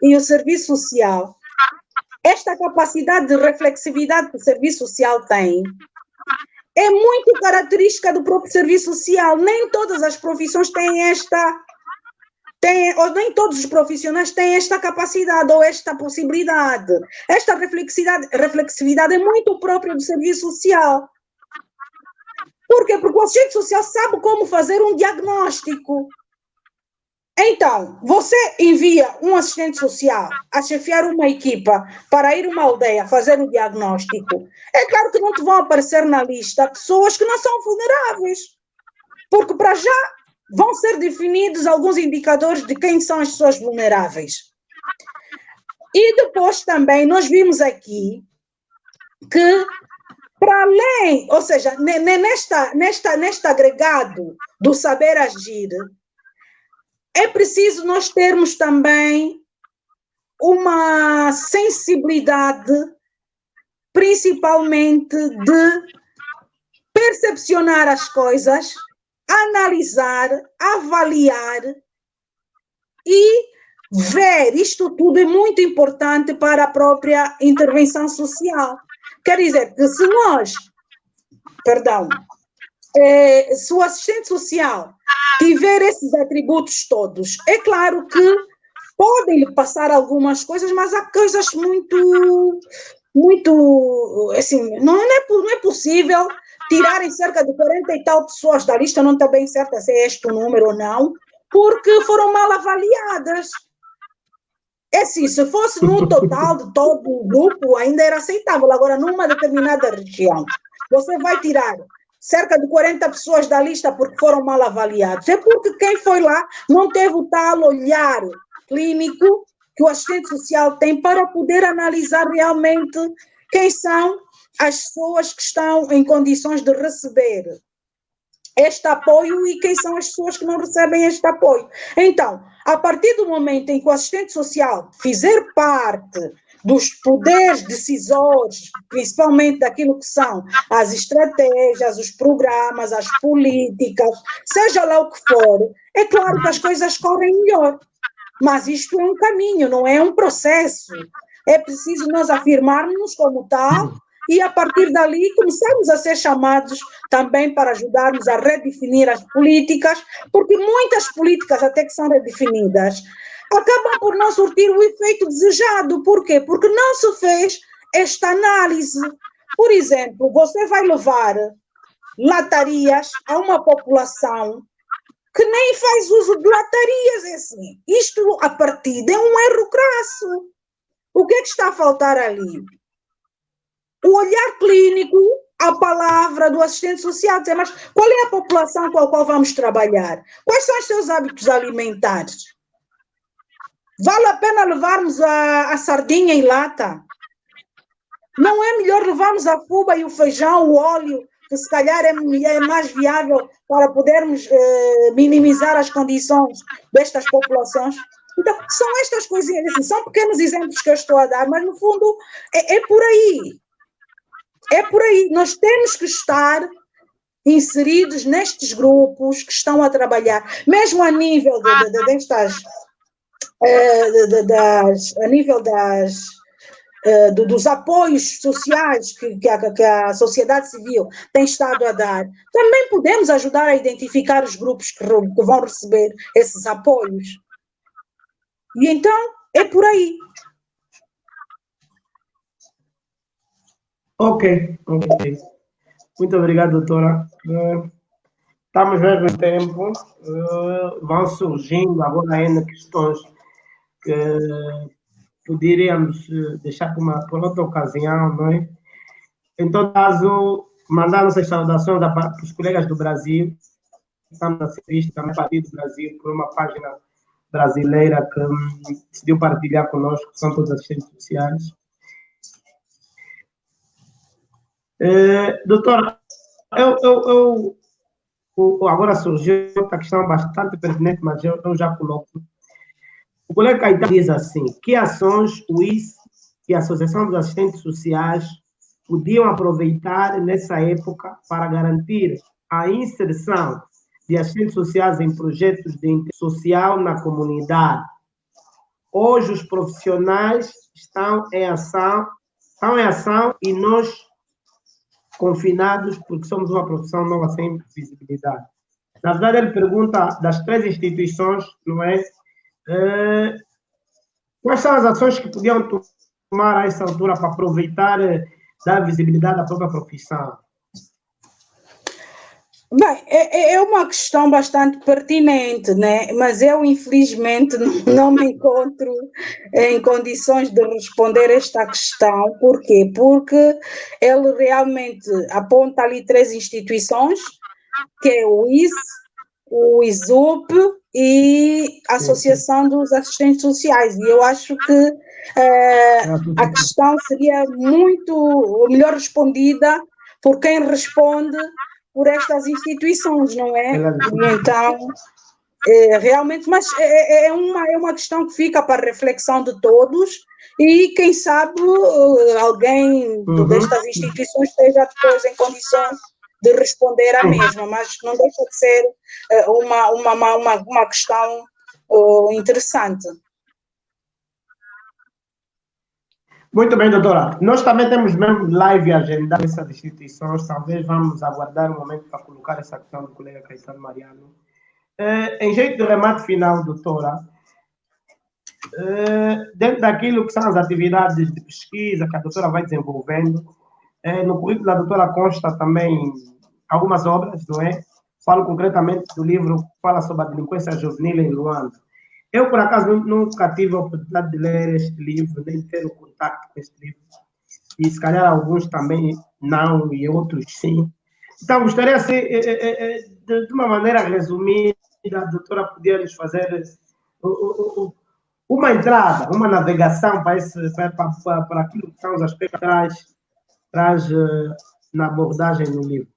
e o serviço social, esta capacidade de reflexividade que o serviço social tem é muito característica do próprio serviço social. Nem todas as profissões ou nem todos os profissionais têm esta capacidade ou esta possibilidade. Esta reflexividade é muito própria do serviço social. Por quê? Porque o assistente social sabe como fazer um diagnóstico. Então, você envia um assistente social a chefiar uma equipa para ir a uma aldeia fazer o diagnóstico. É claro que não te vão aparecer na lista pessoas que não são vulneráveis, porque para já vão ser definidos alguns indicadores de quem são as pessoas vulneráveis. E depois também nós vimos aqui que, para além, ou seja, neste agregado do saber agir, é preciso nós termos também uma sensibilidade, principalmente de percepcionar as coisas, analisar, avaliar e ver. Isto tudo é muito importante para a própria intervenção social. Quer dizer que se o assistente social tiver esses atributos todos, é claro que podem lhe passar algumas coisas, mas há coisas muito, assim, não é possível tirarem cerca de 40 e tal pessoas da lista, não está bem certa se é este o número ou não, porque foram mal avaliadas. É assim, se fosse no total de todo o grupo, ainda era aceitável. Agora, numa determinada região, você vai tirar cerca de 40 pessoas da lista porque foram mal avaliados. É porque quem foi lá não teve o tal olhar clínico que o assistente social tem para poder analisar realmente quem são as pessoas que estão em condições de receber este apoio e quem são as pessoas que não recebem este apoio. Então, a partir do momento em que o assistente social fizer parte dos poderes decisores, principalmente daquilo que são as estratégias, os programas, as políticas, seja lá o que for, é claro que as coisas correm melhor. Mas isto é um caminho, não é um processo. É preciso nós afirmarmos como tal e, a partir dali, começarmos a ser chamados também para ajudarmos a redefinir as políticas, porque muitas políticas, até que são redefinidas, acabam por não surtir o efeito desejado. Por quê? Porque não se fez esta análise. Por exemplo, você vai levar latarias a uma população que nem faz uso de latarias, é assim. Isto, a partida, é um erro crasso. O que é que está a faltar ali? O olhar clínico, a palavra do assistente social, dizer, mas qual é a população com a qual vamos trabalhar? Quais são os seus hábitos alimentares? Vale a pena levarmos a sardinha em lata? Não é melhor levarmos a fuba e o feijão, o óleo, que se calhar é mais viável para podermos minimizar as condições destas populações. Então, são estas coisinhas, assim, são pequenos exemplos que eu estou a dar, mas no fundo é por aí. É por aí. Nós temos que estar inseridos nestes grupos que estão a trabalhar, mesmo a nível dos apoios sociais que a sociedade civil tem estado a dar. Também podemos ajudar a identificar os grupos que vão receber esses apoios. E então, é por aí. Ok. Muito obrigado, doutora. Estamos mesmo em tempo. Vão surgindo agora ainda questões que poderíamos deixar por outra ocasião, não é? Em todo caso, mandar nossas saudações para os colegas do Brasil. Estamos a ser vistos também a partir do Brasil por uma página brasileira que decidiu partilhar conosco, que são todos assistentes sociais. Doutora, agora surgiu outra questão bastante pertinente, mas eu já coloco. O colega Caetano diz assim: que ações o IS e a Associação dos Assistentes Sociais podiam aproveitar nessa época para garantir a inserção de assistentes sociais em projetos de interesse social na comunidade? Hoje os profissionais estão em ação e nós confinados porque somos uma profissão nova sem visibilidade. Na verdade, ele pergunta das 3 instituições, não é? Quais são as ações que podiam tomar a essa altura para aproveitar dar visibilidade à própria profissão? Bem, é uma questão bastante pertinente, né? Mas eu, infelizmente, não me encontro em condições de responder esta questão. Por quê? Porque ele realmente aponta ali 3 instituições, que é o IS, o ISUP e a Associação dos Assistentes Sociais. E eu acho que a questão seria muito melhor respondida por quem responde por estas instituições, não é? E então, realmente, mas é uma questão que fica para a reflexão de todos e quem sabe alguém destas instituições esteja depois em condições de responder à mesma, mas não deixa de ser uma questão interessante. Muito bem, doutora. Nós também temos mesmo live agendado essas instituições. Talvez vamos aguardar um momento para colocar essa questão do colega Caetano Mariano. Em jeito de remate final, doutora, dentro daquilo que são as atividades de pesquisa que a doutora vai desenvolvendo, no currículo da doutora consta também algumas obras, não é? Falo concretamente do livro que fala sobre a delinquência juvenil em Luanda. Eu, por acaso, nunca tive a oportunidade de ler este livro, nem ter o contato com este livro. E, se calhar, alguns também não, e outros sim. Então, gostaria, assim, de uma maneira resumida, a doutora podia nos fazer uma entrada, uma navegação para aquilo que são os aspectos que traz na abordagem do livro.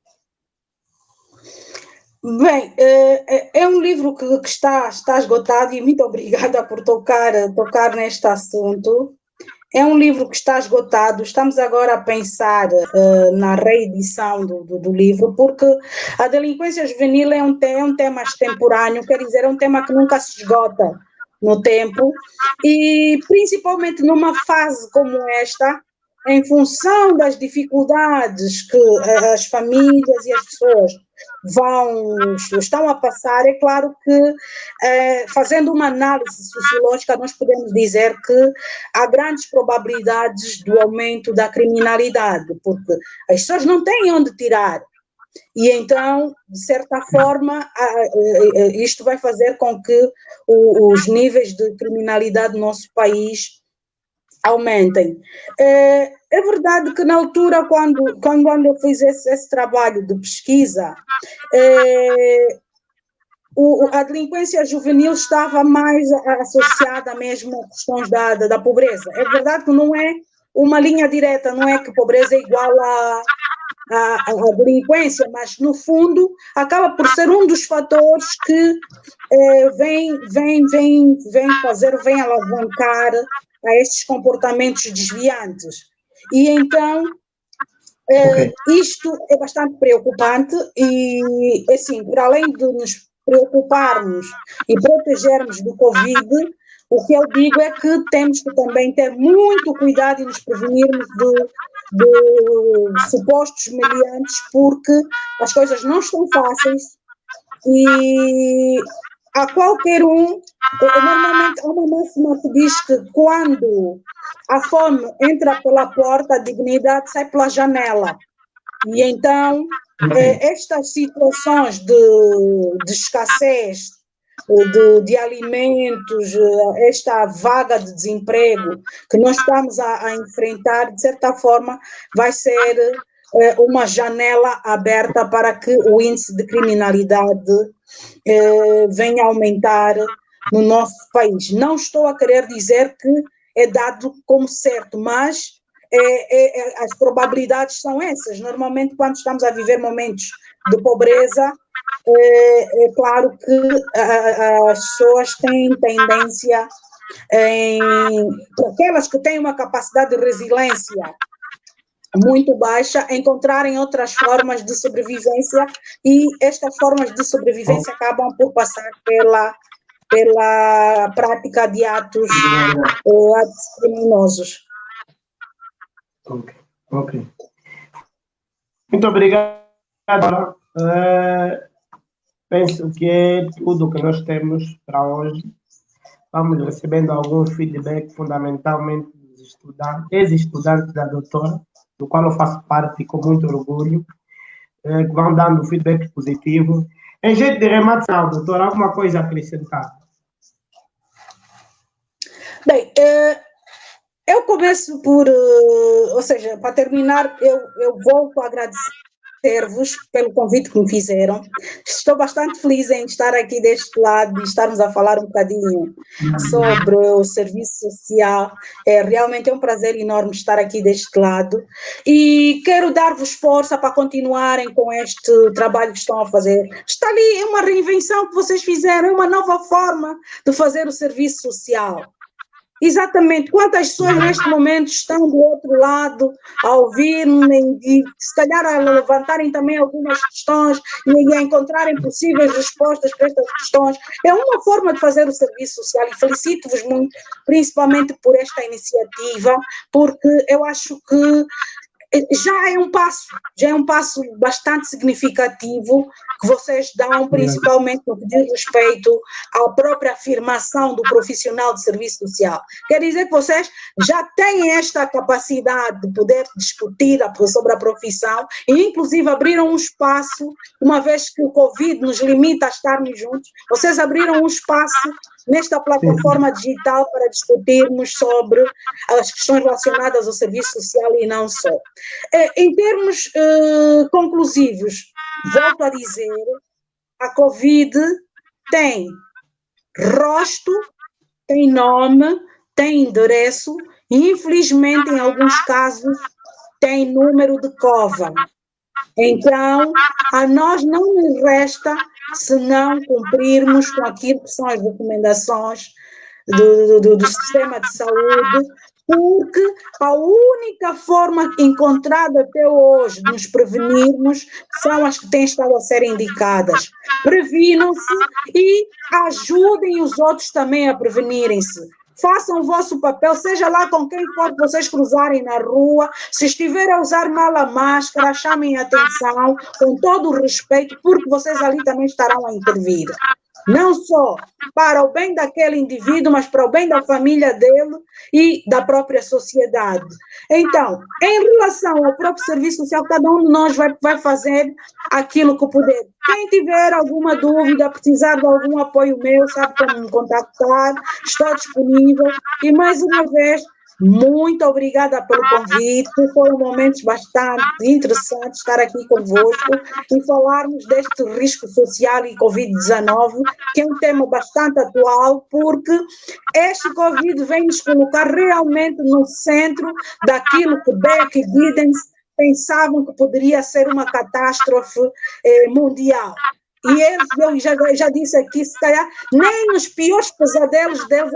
Bem, é um livro que está esgotado e muito obrigada por tocar neste assunto. É um livro que está esgotado, estamos agora a pensar na reedição do livro, porque a delinquência juvenil é um tema extemporâneo, quer dizer, é um tema que nunca se esgota no tempo, e principalmente numa fase como esta, em função das dificuldades que as famílias e as pessoas estão a passar, é claro que, fazendo uma análise sociológica, nós podemos dizer que há grandes probabilidades do aumento da criminalidade, porque as pessoas não têm onde tirar. E então, de certa forma, isto vai fazer com que os níveis de criminalidade do nosso país aumentem. É verdade que na altura, quando eu fiz esse trabalho de pesquisa, a delinquência juvenil estava mais associada mesmo a questões da pobreza. É verdade que não é uma linha direta, não é que pobreza é igual a delinquência, mas no fundo acaba por ser um dos fatores que vem alavancar a estes comportamentos desviantes. E então isto é bastante preocupante e, assim, para além de nos preocuparmos e protegermos do Covid, o que eu digo é que temos que também ter muito cuidado e nos prevenirmos de supostos meliantes, porque as coisas não estão fáceis e a qualquer um, normalmente há uma máxima que diz que quando a fome entra pela porta, a dignidade sai pela janela. E então, estas situações de escassez de alimentos, esta vaga de desemprego que nós estamos a enfrentar, de certa forma, vai ser uma janela aberta para que o índice de criminalidade venha a aumentar no nosso país. Não estou a querer dizer que é dado como certo, mas as probabilidades são essas. Normalmente, quando estamos a viver momentos de pobreza, é claro que as pessoas têm tendência, aquelas que têm uma capacidade de resiliência muito baixa, a encontrarem outras formas de sobrevivência, e estas formas de sobrevivência acabam por passar pela prática de atos criminosos. Ok. Muito obrigado. Penso que é tudo que nós temos para hoje. Vamos recebendo algum feedback, fundamentalmente dos ex-estudantes da doutora, do qual eu faço parte com muito orgulho, que vão dando feedback positivo. Em jeito de remate, doutora, alguma coisa a acrescentar? Bem, eu começo por, ou seja, para terminar, eu volto a agradecer-vos pelo convite que me fizeram. Estou bastante feliz em estar aqui deste lado e estarmos a falar um bocadinho sobre o serviço social. Realmente é um prazer enorme estar aqui deste lado e quero dar-vos força para continuarem com este trabalho que estão a fazer. Está ali uma reinvenção que vocês fizeram, é uma nova forma de fazer o serviço social. Exatamente. Quantas pessoas neste momento estão do outro lado a ouvir-me e se calhar a levantarem também algumas questões e a encontrarem possíveis respostas para estas questões. É uma forma de fazer o serviço social e felicito-vos muito, principalmente por esta iniciativa, porque eu acho que já é um passo bastante significativo que vocês dão, principalmente no que diz respeito à própria afirmação do profissional de serviço social. Quer dizer que vocês já têm esta capacidade de poder discutir sobre a profissão e, inclusive, abriram um espaço, uma vez que o Covid nos limita a estarmos juntos, vocês abriram um espaço nesta plataforma digital para discutirmos sobre as questões relacionadas ao serviço social e não só. Em termos conclusivos, volto a dizer, a Covid tem rosto, tem nome, tem endereço e, infelizmente, em alguns casos, tem número de cova. Então, a nós não nos resta senão cumprirmos com aquilo que são as recomendações do sistema de saúde, porque a única forma encontrada até hoje de nos prevenirmos são as que têm estado a ser indicadas. Previnam-se e ajudem os outros também a prevenirem-se. Façam o vosso papel, seja lá com quem for vocês cruzarem na rua, se estiverem a usar mal a máscara, chamem a atenção, com todo o respeito, porque vocês ali também estarão a intervir. Não só para o bem daquele indivíduo, mas para o bem da família dele e da própria sociedade. Então, em relação ao próprio serviço social, cada um de nós vai fazer aquilo que puder. Quem tiver alguma dúvida, precisar de algum apoio meu, sabe como me contactar, estou disponível. E mais uma vez, muito obrigada pelo convite, foram momentos bastante interessantes estar aqui convosco e falarmos deste risco social e Covid-19, que é um tema bastante atual, porque este Covid vem nos colocar realmente no centro daquilo que Beck e Giddens pensavam que poderia ser uma catástrofe mundial. E eles, eu já disse aqui, se calhar, nem nos piores pesadelos deles,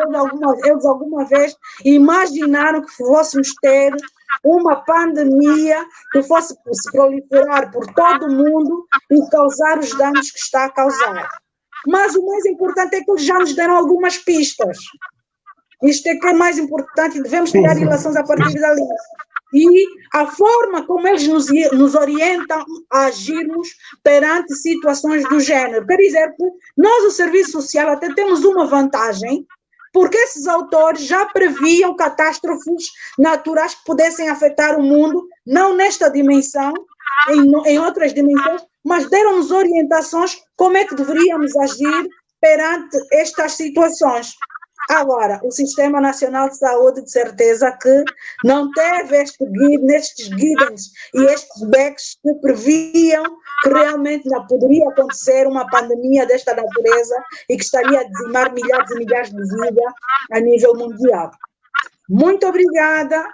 eles alguma vez imaginaram que fôssemos ter uma pandemia que fosse se proliferar por todo o mundo e causar os danos que está a causar. Mas o mais importante é que eles já nos deram algumas pistas. Isto é que é mais importante, devemos tirar relações a partir dali. E a forma como eles nos orientam a agirmos perante situações do género. Quer dizer que nós, o Serviço Social, até temos uma vantagem, porque esses autores já previam catástrofes naturais que pudessem afetar o mundo, não nesta dimensão, em outras dimensões, mas deram-nos orientações como é que deveríamos agir perante estas situações. Agora, o Sistema Nacional de Saúde, de certeza que não teve nestes guidance e estes backs que previam que realmente não poderia acontecer uma pandemia desta natureza e que estaria a dizimar milhares e milhares de vidas a nível mundial. Muito obrigada,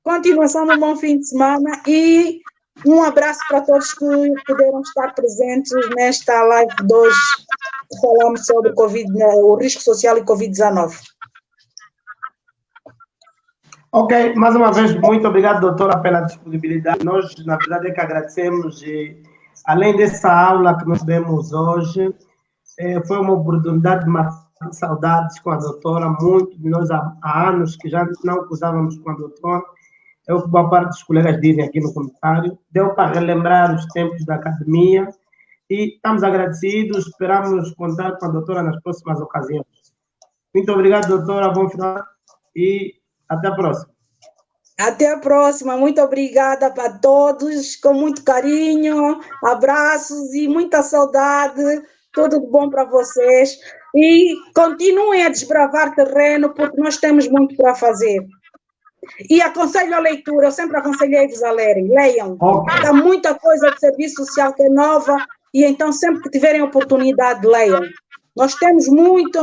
continuação de um bom fim de semana e um abraço para todos que puderam estar presentes nesta live de hoje. Falamos sobre o risco social e Covid-19. Ok, mais uma vez, muito obrigado, doutora, pela disponibilidade. Nós, na verdade, é que agradecemos, além dessa aula que nós demos hoje, foi uma oportunidade de matar saudades com a doutora, muito de nós há anos que já não cruzávamos com a doutora, é o que boa parte dos colegas dizem aqui no comentário, deu para relembrar os tempos da academia, e estamos agradecidos, esperamos contar com a doutora nas próximas ocasiões. Muito obrigado, doutora, bom final e até a próxima. Até a próxima, muito obrigada para todos, com muito carinho, abraços e muita saudade, tudo de bom para vocês. E continuem a desbravar terreno, porque nós temos muito para fazer. E aconselho a leitura, eu sempre aconselhei-vos a lerem, leiam. Okay. Há muita coisa de serviço social que é nova, e então sempre que tiverem oportunidade, leiam. Nós temos muito